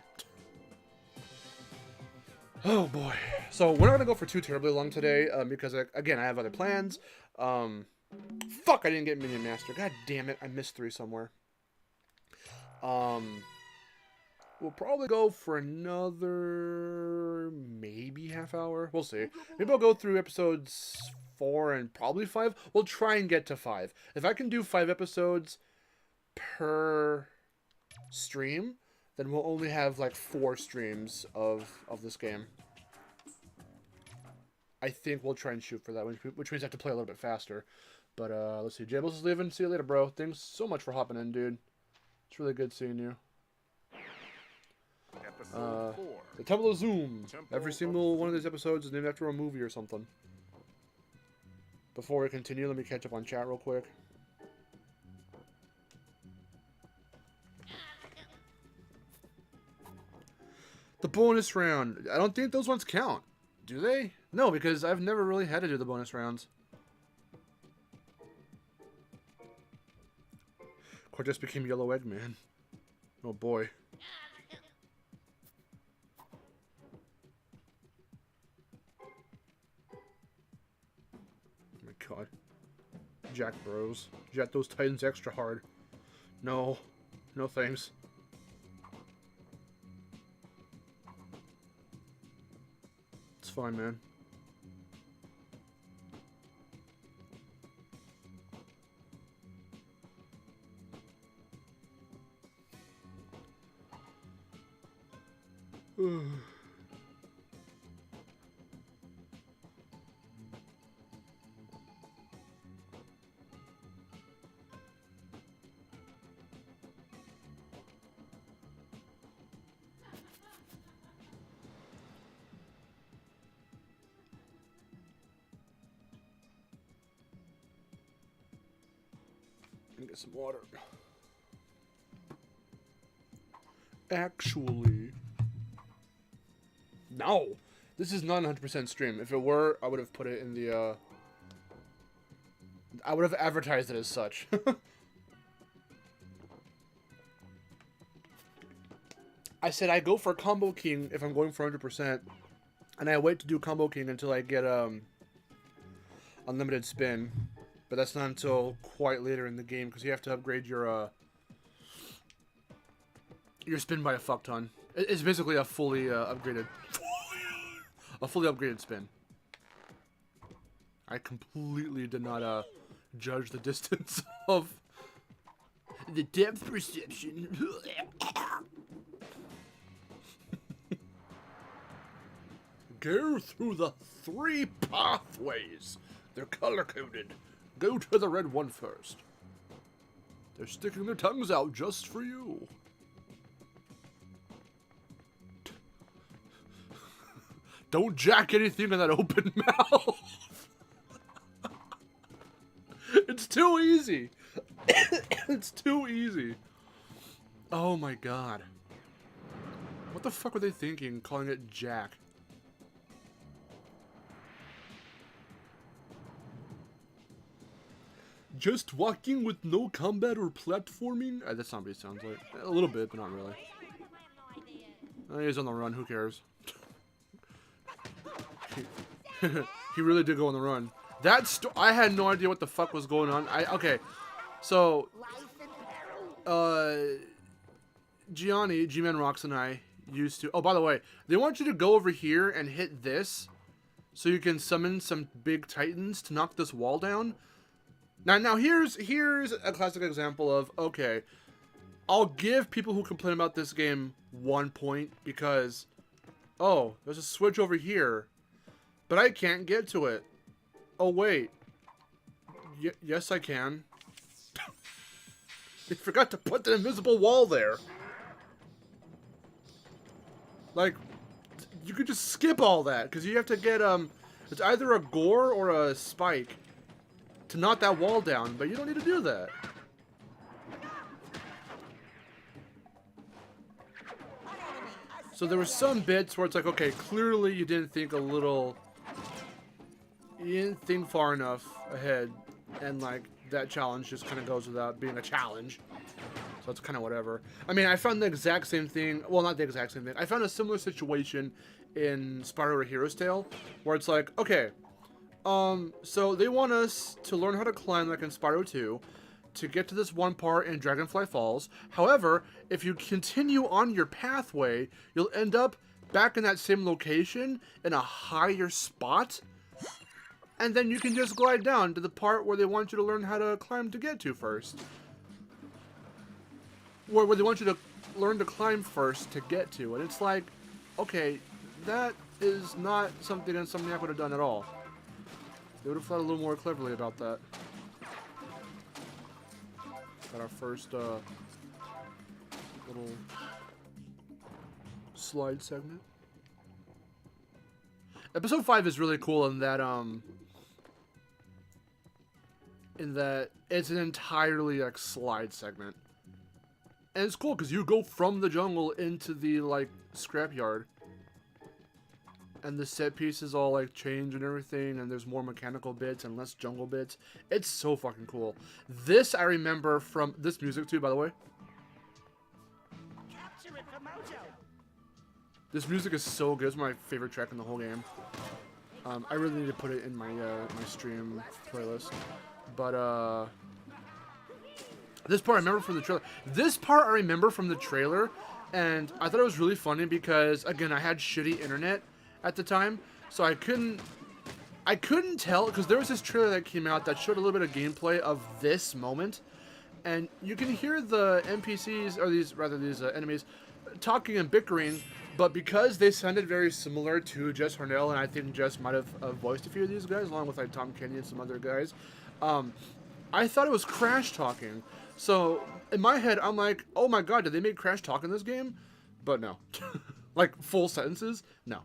Oh boy. So we're not gonna go for too terribly long today because again I have other plans. Fuck! I didn't get Minion Master. God damn it! I missed 3 somewhere. We'll probably go for another maybe half hour. We'll see. Maybe I'll go through episodes 4 and probably 5. We'll try and get to 5. If I can do 5 episodes per stream, then we'll only have like 4 streams of this game. I think we'll try and shoot for that, which means I have to play a little bit faster. But let's see. Jables is leaving. See you later, bro. Thanks so much for hopping in, dude. It's really good seeing you. The Temple of Zoom. Every single one of these episodes is named after a movie or something. Before we continue, let me catch up on chat real quick. The bonus round. I don't think those ones count. Do they? No, because I've never really had to do the bonus rounds. Cortez became Yellow Eggman. Oh boy. Oh my god. Jack bros. Jack those titans extra hard. No. No thanks. It's fine, man. Get some water. Actually, no, this is not 100% stream. If it were, I would have put it in the I would have advertised it as such. I said I go for Combo King if I'm going for 100%, and I wait to do Combo King until I get unlimited spin. But that's not until quite later in the game, because you have to upgrade your spin by a fuck ton. It's basically a fully upgraded spin. I completely did not judge the distance of the depth perception. Go through the 3 pathways. They're color-coded. Go to the red one first. They're sticking their tongues out just for you. Don't jack anything in that open mouth. It's too easy. It's too easy. Oh my god. What the fuck were they thinking, calling it Jack? Just walking with no combat or platforming? That's not what he sounds like. A little bit, but not really. He's on the run, who cares? He really did go on the run. I had no idea what the fuck was going on. Okay, so Gianni, G-Man Rocks and I used to... Oh, by the way, they want you to go over here and hit this so you can summon some big titans to knock this wall down. Now here's a classic example of, okay, I'll give people who complain about this game 1 point because, oh, there's a switch over here, but I can't get to it. Oh, wait. Yes, I can. They forgot to put the invisible wall there. Like, you could just skip all that, because you have to get, it's either a gore or a spike to knock that wall down, but you don't need to do that. So there were some bits where it's like, okay, clearly you didn't think far enough ahead, and like, that challenge just kind of goes without being a challenge. So it's kind of whatever. I mean, I found the exact same thing. Well, not the exact same thing. I found a similar situation in Spyro: A Hero's Tale, where it's like, okay, so they want us to learn how to climb like in Spyro 2 to get to this one part in Dragonfly Falls. However, if you continue on your pathway, you'll end up back in that same location in a higher spot. And then you can just glide down to the part where they want you to learn how to climb to get to first. Where they want you to learn to climb first to get to. And it's like, okay, that is not something Insomniac would have done at all. They would have thought a little more cleverly about that. Got our first little slide segment. Episode 5 is really cool in that it's an entirely like slide segment. And it's cool because you go from the jungle into the like scrapyard. And the set pieces all like change and everything, and there's more mechanical bits and less jungle bits. It's so fucking cool. This I remember from this music too, by the way. Capture it for Mojo. This music is so good. It's my favorite track in the whole game. I really need to put it in my my stream playlist. But this part I remember from the trailer. And I thought it was really funny because again I had shitty internet at the time, so I couldn't tell, because there was this trailer that came out that showed a little bit of gameplay of this moment, and you can hear the NPCs, or these enemies, talking and bickering, but because they sounded very similar to Jess Hornell, and I think Jess might have voiced a few of these guys, along with like Tom Kenny and some other guys, I thought it was Crash talking. So in my head, I'm like, oh my god, did they make Crash talk in this game? But no. Like full sentences? No.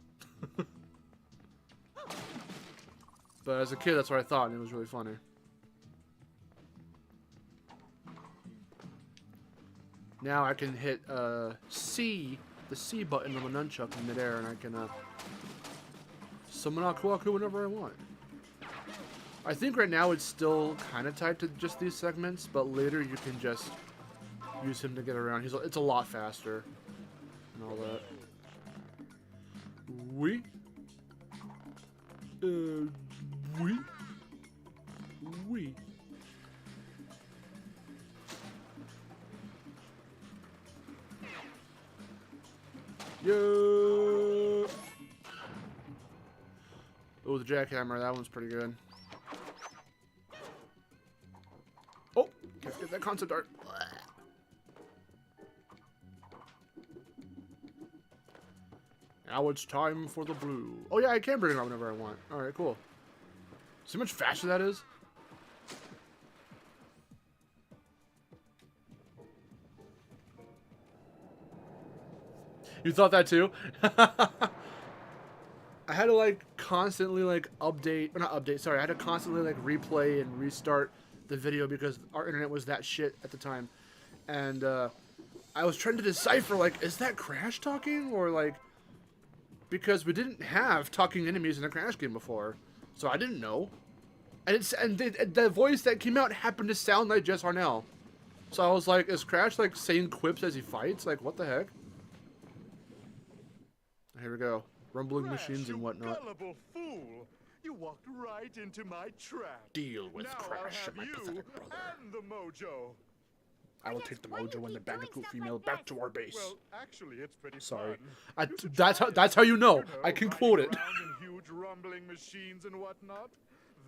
But as a kid, that's what I thought, and it was really funny. Now I can hit C, the C button on the nunchuck in midair, and I can summon Aku Aku whenever I want. I think right now it's still kind of tied to just these segments, but later you can just use him to get around. It's a lot faster and all that. We. Yo. Oh, the jackhammer. That one's pretty good. Oh, can't get that concept art. Now it's time for the blue. Oh yeah, I can bring it out whenever I want. Alright, cool. See how much faster that is? You thought that too? I had to like constantly like update, or not update, sorry, I had to constantly like replay and restart the video because our internet was that shit at the time. And I was trying to decipher like, is that Crash talking or like, because we didn't have talking enemies in a Crash game before, so I didn't know. And the voice that came out happened to sound like Jess Harnell. So I was like, is Crash like saying quips as he fights? Like, what the heck? Here we go. Rumbling machines and whatnot. Gullible fool! You walked right into my trap. Deal with Now Crash, I'll have my you pathetic brother. and the Mojo. I will take the Mojo and the Bandicoot female back to our base. Well, actually, it's pretty Sorry. fun. That's how you know. You I can quote it. riding around in huge rumbling machines and whatnot.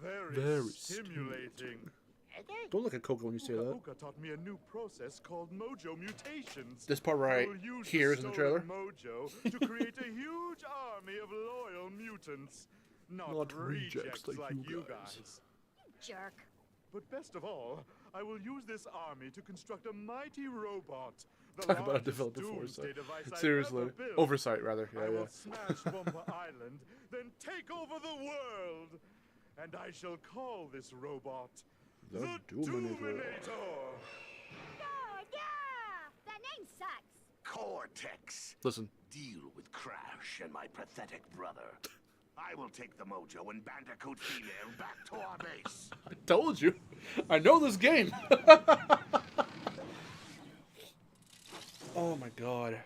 Very stimulating. Don't look at Coco when you say that. Uka taught me a new process called Mojo mutations. This part right I will use here is in the trailer. Mojo to create a huge army of loyal mutants. Not rejects like you guys. Jerk. But best of all, I will use this army to construct a mighty robot. The Talk about a largest developer doomsday foresight. device I've Seriously. ever built. Oversight, rather. I Yeah, will yeah. smash Wumpa Island, then take over the world. And I shall call this robot The Doominator. That name sucks. Cortex. Listen. Deal with Crash and my pathetic brother. I will take the Mojo and Bandicoot female back to our base. I told you. I know this game. Oh my god.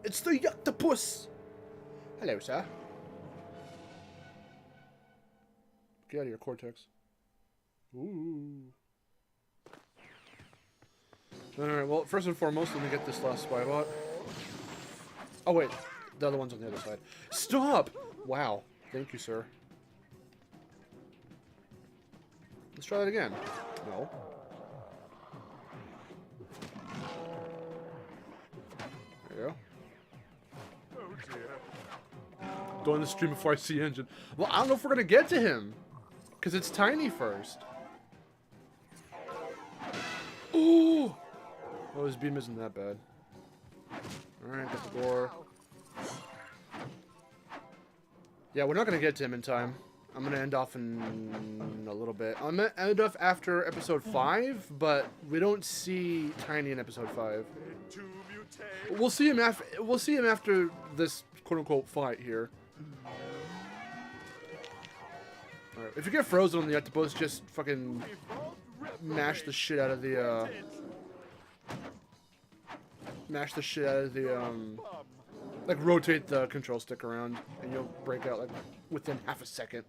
It's the octopus. Hello, sir. Get out of here, Cortex. Ooh. Alright, well, first and foremost, let me get this last spy bot. Oh, wait. The other one's on the other side. Stop! Wow. Thank you, sir. Let's try that again. No. There you go. Oh dear. Go on the stream before I see engine. Well, I don't know if we're gonna get to him. Because it's Tiny first. Ooh! Oh, his beam isn't that bad. Alright, get the door. Yeah, we're not gonna get to him in time. I'm gonna end off in a little bit. I'm gonna end off after episode 5, but we don't see Tiny in episode 5. To mutate. We'll see him after. We'll see him after this quote-unquote fight here. All right. If you get frozen on the octopus, just fucking mash the shit out of the. Mash the shit out of the. Like rotate the control stick around, and you'll break out like within half a second.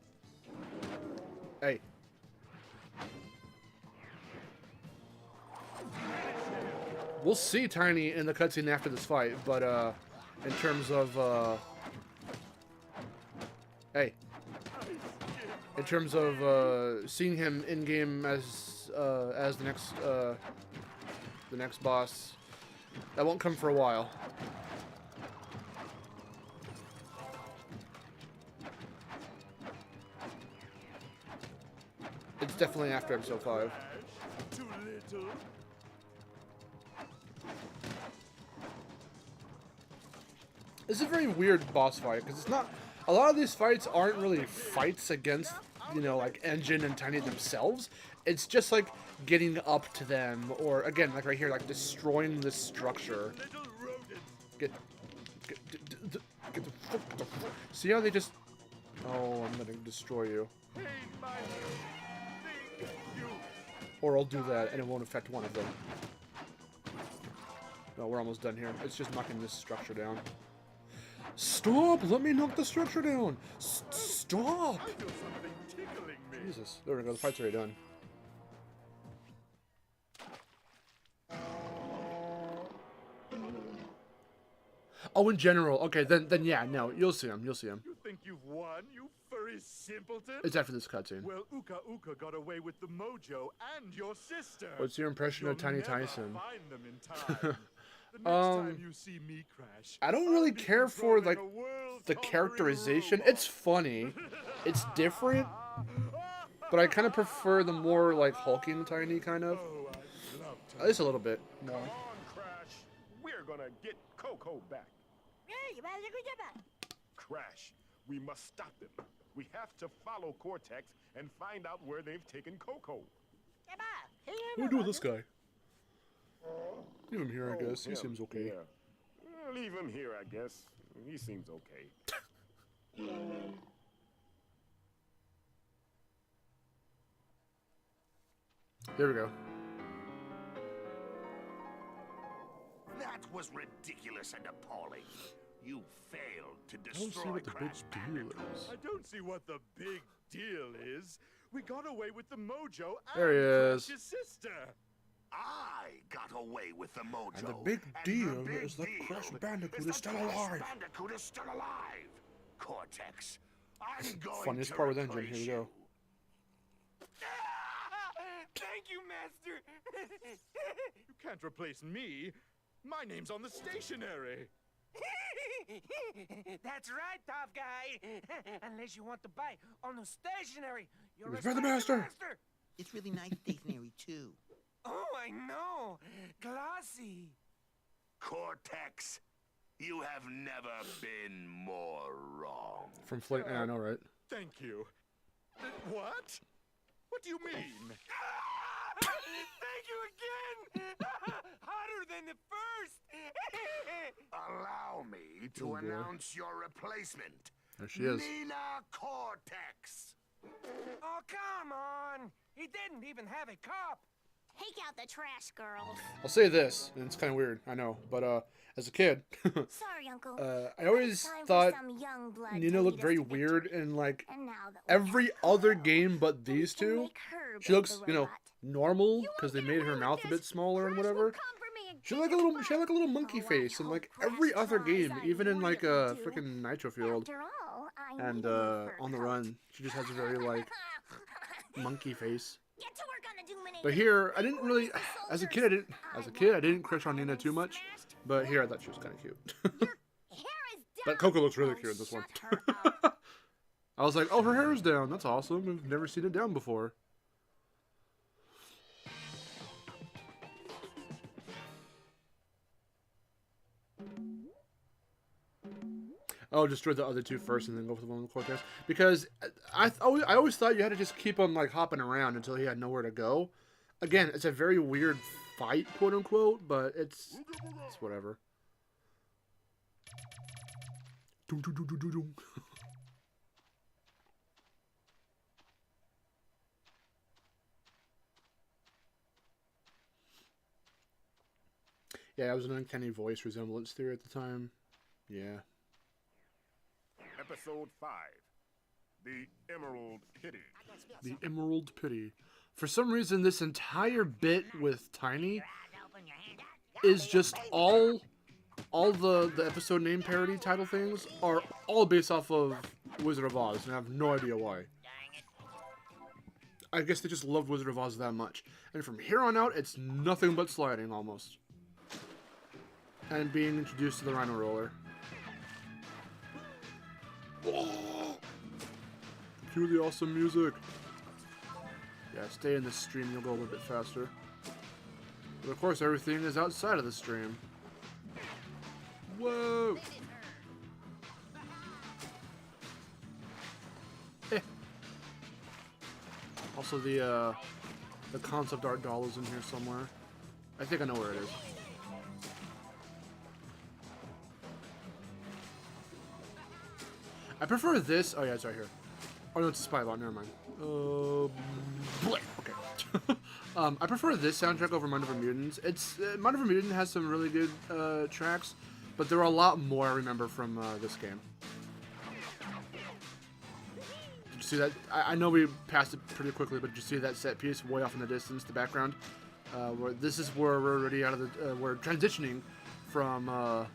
Hey. We'll see Tiny in the cutscene after this fight, but in terms of hey, in terms of seeing him in game as the next boss, that won't come for a while. It's definitely after episode 5. Too little. It's a very weird boss fight, because it's not... A lot of these fights aren't really fights against, you know, like, Engine and Tiny themselves. It's just, like, getting up to them, or, again, like right here, like, destroying this structure. Get the fuck... See how they just... Oh, I'm gonna destroy you. Or I'll do that, and it won't affect one of them. No, we're almost done here. It's just knocking this structure down. Stop! Let me knock the structure down! Stop! Jesus. There we go. The fight's already done. Oh, in general. Okay, then yeah, no. You'll see him. You'll see him. You think you've won, you furry simpleton? It's after this cutscene. Well, Uka Uka got away with the Mojo and your sister. What's your impression of Tiny You'll never Tyson? find them in time. The next time you see me crash, I don't really care for, like, the characterization. It's funny. It's different. But I kind of prefer the more, like, hulking Tiny, kind of. Oh, I'd love to. At least a little bit more. Come on, Crash. We're gonna get Coco back. Crash, we must stop them. We have to follow Cortex and find out where they've taken Coco. What do we do with this guy? Leave him here, I guess. He seems okay. Yeah. Leave him here, I guess. He seems okay. There we go. That was ridiculous and appalling. You failed to I don't see destroy what the big Crash deal Bandicoot. is. I don't see what the big deal is. We got away with the Mojo There he and is. Crash's sister. I got away with the Mojo. And the big deal big is that deal Crash Bandicoot is is that still Crash alive. Bandicoot is still alive. Cortex, I'm going Funniest to part with engine. replace Here we go. you. Thank you, Master. You can't replace me. My name's on the stationery. That's right, tough guy. Unless you want to buy on the stationery. You're Where's the master? It's really nice stationery, too. Oh, I know. Glossy. Cortex, you have never been more wrong. From Flint. Yeah, I know, right? Thank you. What? What do you mean? Thank you again. Hotter than the first. Allow me to Oh, boy. announce your replacement. There she is. Nina Cortex. Oh, come on. He didn't even have a cup. Take out the trash, girls. I'll say this, and it's kind of weird, I know, but as a kid, Sorry, Uncle. I always Time for thought some young blood Nina to looked lead us very to weird victory. in like And now that we every have other Carl, game but we these can two. make her She build looks, the you know, robot. normal You because they won't get made her away mouth with a bit this. smaller and Crash will whatever. come for me and She kick had like a your little, she had like a little monkey butt. Oh, I face in hope like Crash every other tries. game, I even in warned like him a to. freaking Nitro Field After all, I and needed you for On the coat. Run. She just has a very like monkey face. Get to work on the Dominator. But here, I didn't really, The as a soldiers. kid, I didn't crush on I've Nina been too much. smashed. But here, I thought she was kind of cute. Your hair is down. But Coco looks really Oh, cute in this one. shut her up. I was like, oh, her hair is down. That's awesome. I've never seen it down before. Oh, destroy the other two first and then go for the one with the Cortex. Because I always thought you had to just keep him like hopping around until he had nowhere to go. Again, it's a very weird fight, quote unquote, but it's whatever. Dum, dum, dum, dum, dum, dum. Yeah, it was an uncanny voice resemblance theory at the time. Yeah. Episode 5. The Emerald Pity. The Emerald Pity. For some reason, this entire bit with Tiny is just all the episode name parody title things are all based off of Wizard of Oz, and I have no idea why. I guess they just loved Wizard of Oz that much. And from here on out, it's nothing but sliding, almost. And being introduced to the Rhino Roller. Cue the awesome music. Yeah, stay in the stream, you'll go a little bit faster. But of course, everything is outside of the stream. Whoa! Eh. Also, the concept art doll is in here somewhere. I think I know where it is. I prefer this. Oh yeah, it's right here. Oh no, it's a spy bot. Never mind. Okay. I prefer this soundtrack over Mind Over Mutants. It's Mind Over Mutant has some really good tracks, but there are a lot more I remember from this game. Did you see that? I know we passed it pretty quickly, but did you see that set piece way off in the distance, the background? Where this is where we're already out of the. We're transitioning from.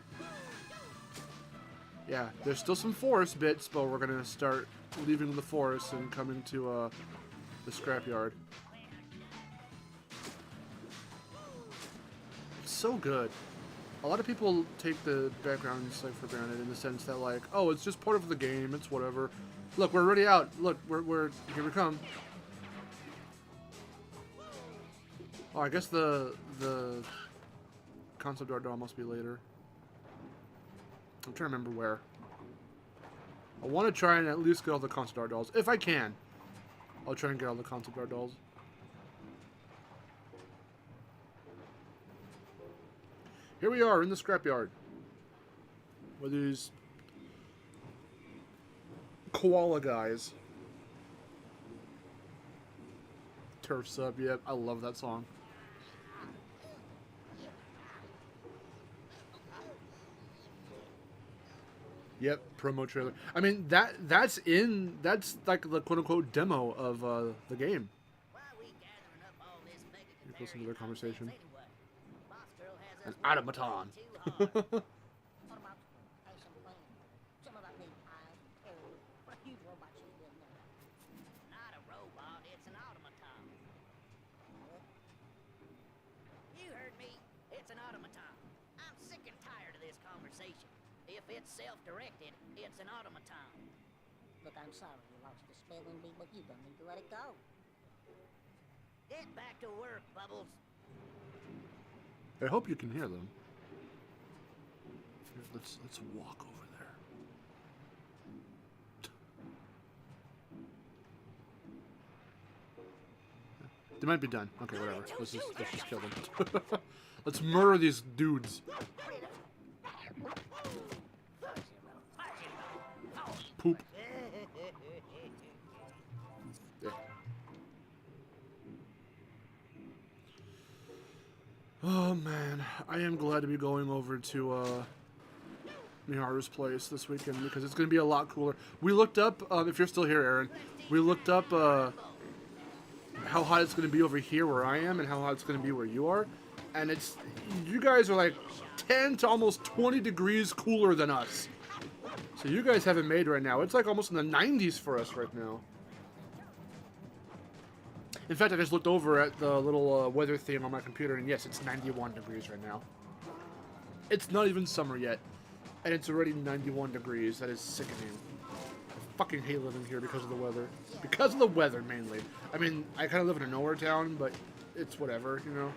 Yeah, there's still some forest bits, but we're gonna start leaving the forest and coming to the scrapyard. It's so good. A lot of people take the backgrounds like for granted in the sense that like, oh, it's just part of the game. It's whatever. Look, we're already out. Look, we're here we come. Oh, I guess the concept art doll must be later. I'm trying to remember where. I want to try and at least get all the concept art dolls. If I can, I'll try and get all the concept art dolls. Here we are in the scrapyard. Where these koala guys. Turf sub, yep, I love that song. Yep, promo trailer. I mean, that's like the quote-unquote demo of the game. Listen to their conversation. An automaton. If it's self-directed, it's an automaton. Look, I'm sorry you lost the spelling bee, but you don't need to let it go. Get back to work, Bubbles. I hope you can hear them. Here, let's walk over there. They might be done. Okay, whatever. Let's just kill them. Let's murder these dudes. Poop. Yeah. Oh man, I am glad to be going over to Miharu's place this weekend because it's going to be a lot cooler. We looked up, if you're still here, Aaron, we looked up how hot it's going to be over here where I am and how hot it's going to be where you are. And you guys are like 10 to almost 20 degrees cooler than us. So you guys haven't made right now. It's like almost in the 90s for us right now. In fact, I just looked over at the little weather thing on my computer, and yes, it's 91 degrees right now. It's not even summer yet, and it's already 91 degrees. That is sickening. I fucking hate living here because of the weather. Because of the weather, mainly. I mean, I kind of live in a nowhere town, but it's whatever, you know?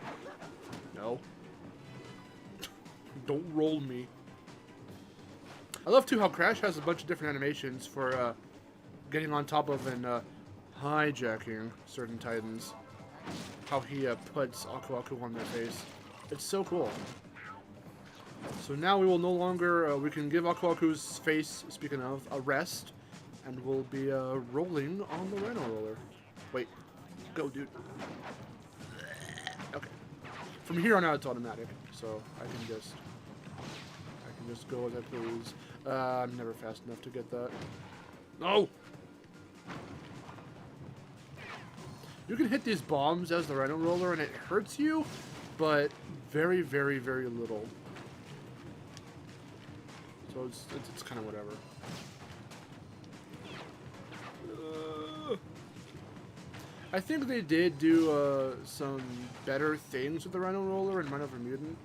No. Don't roll me. I love, too, how Crash has a bunch of different animations for getting on top of and hijacking certain Titans. How he puts Aku Aku on their face. It's so cool. So now we will no longer, we can give Aku Aku's face, speaking of, a rest, and we'll be rolling on the Rhino Roller. Wait. Go, dude. Okay. From here on out, it's automatic, so I can just go as I please. I'm never fast enough to get that. No! You can hit these bombs as the Rhino Roller, and it hurts you, but very, very, very little. So it's kind of whatever. I think they did do some better things with the Rhino Roller and Rhino Mutant.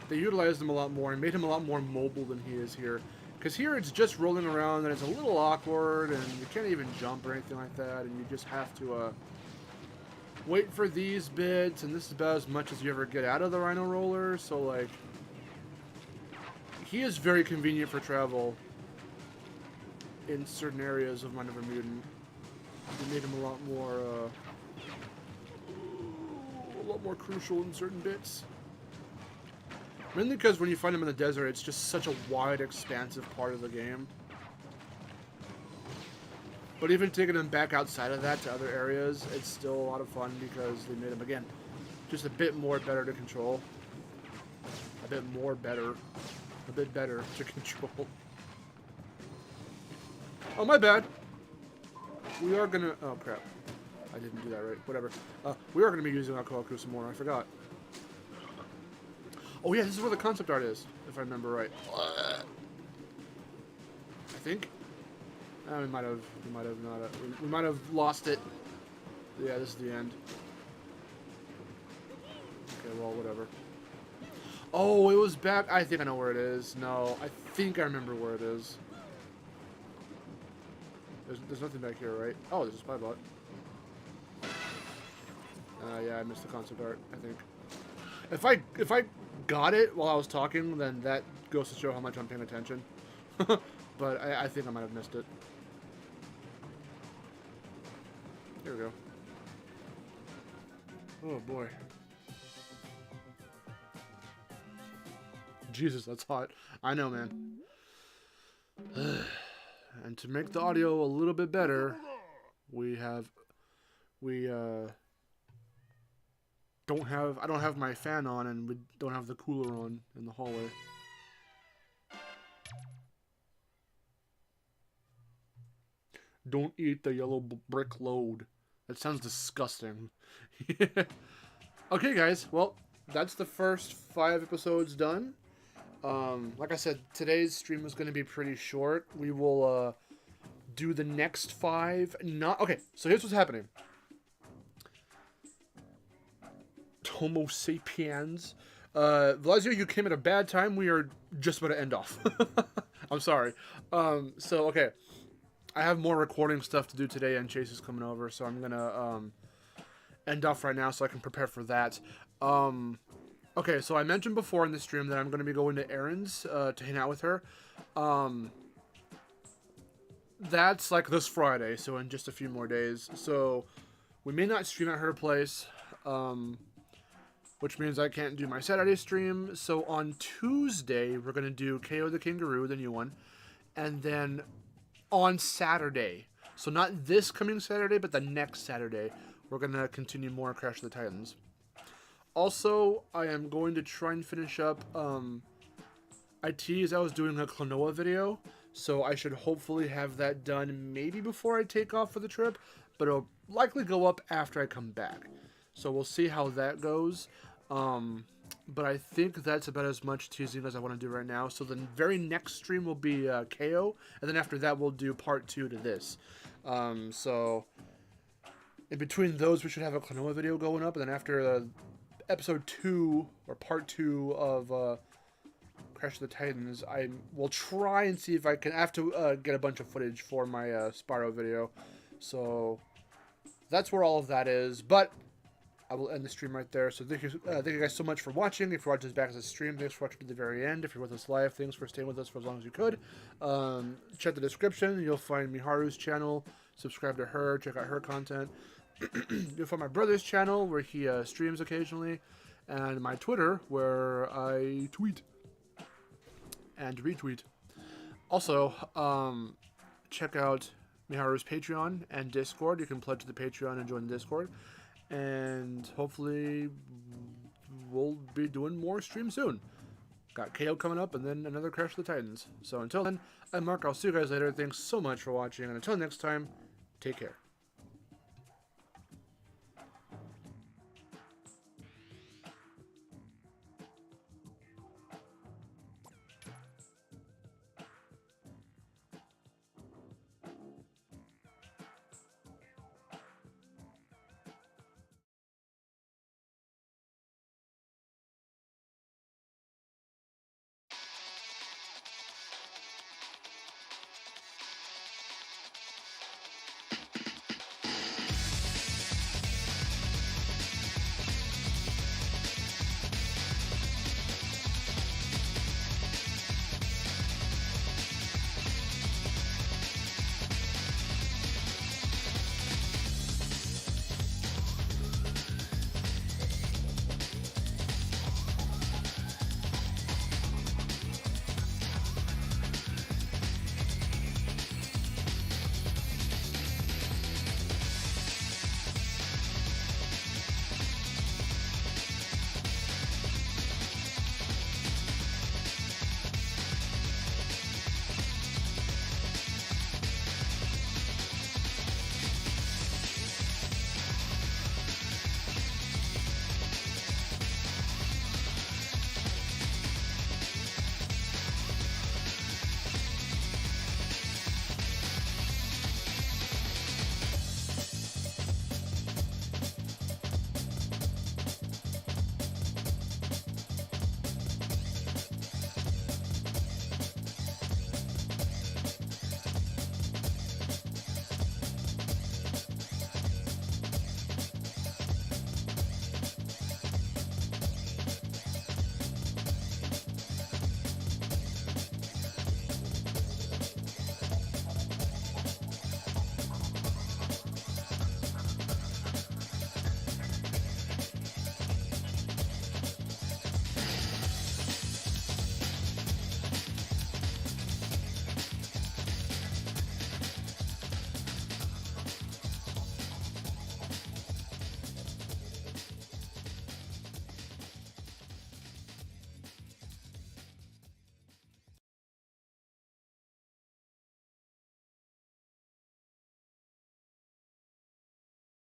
They utilized him a lot more and made him a lot more mobile than he is here. Because here it's just rolling around and it's a little awkward and you can't even jump or anything like that, and you just have to wait for these bits, and this is about as much as you ever get out of the Rhino Roller, so like, he is very convenient for travel in certain areas of Rhino Mutant. They made him a lot more crucial in certain bits. Mainly because when you find him in the desert, it's just such a wide, expansive part of the game. But even taking him back outside of that to other areas, it's still a lot of fun because they made him, again, just a bit more better to control. A bit better to control. Oh, my bad. We are gonna... Oh, crap. I didn't do that right. Whatever. We are gonna be using Aku Aku some more. I forgot. Oh, yeah, this is where the concept art is, if I remember right. I think. We might have not. We might have lost it. Yeah, this is the end. Okay, well, whatever. Oh, it was back. I think I know where it is. No, I think I remember where it is. There's nothing back here, right? Oh, there's a spy bot. Yeah, I missed the concept art, I think. If I got it while I was talking, then that goes to show how much I'm paying attention. But I think I might have missed it. Here we go. Oh boy. Jesus, that's hot. I know, man. And to make the audio a little bit better, I don't have my fan on, and we don't have the cooler on in the hallway. Don't eat the yellow brick load. That sounds disgusting. Okay, guys. Well, that's the first 5 episodes done. Like I said, today's stream was going to be pretty short. We will do the next 5. Okay, so here's what's happening. Homo sapiens. Vladimir, you came at a bad time. We are just about to end off. I'm sorry. So, okay. I have more recording stuff to do today, and Chase is coming over, so I'm going to end off right now so I can prepare for that. Okay, so I mentioned before in the stream that I'm going to be going to Erin's to hang out with her. That's like this Friday, so in just a few more days. So we may not stream at her place, which means I can't do my Saturday stream. So on Tuesday, we're going to do KO the Kangaroo, the new one, and then on Saturday, so not this coming Saturday, but the next Saturday, we're going to continue more Crash of the Titans. Also, I am going to try and finish up, I teased I was doing a Klonoa video, so I should hopefully have that done maybe before I take off for the trip, but it'll likely go up after I come back. So we'll see how that goes. But I think that's about as much teasing as I want to do right now. So the very next stream will be KO, and then after that we'll do part 2 to this. So in between those, we should have a Klonoa video going up, and then after episode 2 or part 2 of Crash of the Titans, I will try and see if I can. I have to get a bunch of footage for my Spyro video. So that's where all of that is. But I will end the stream right there. So thank you guys so much for watching. If you're watching this back as a stream, thanks for watching to the very end. If you're with us live, thanks for staying with us for as long as you could. Check the description. You'll find Miharu's channel. Subscribe to her. Check out her content. You'll find my brother's channel, where he streams occasionally. And my Twitter, where I tweet and retweet. Also, check out Miharu's Patreon and Discord. You can pledge to the Patreon and join the Discord. And hopefully we'll be doing more streams soon. Got KO coming up, and then another Crash of the Titans. So until then, I'm Mark. I'll see you guys later. Thanks so much for watching, and until next time, take care.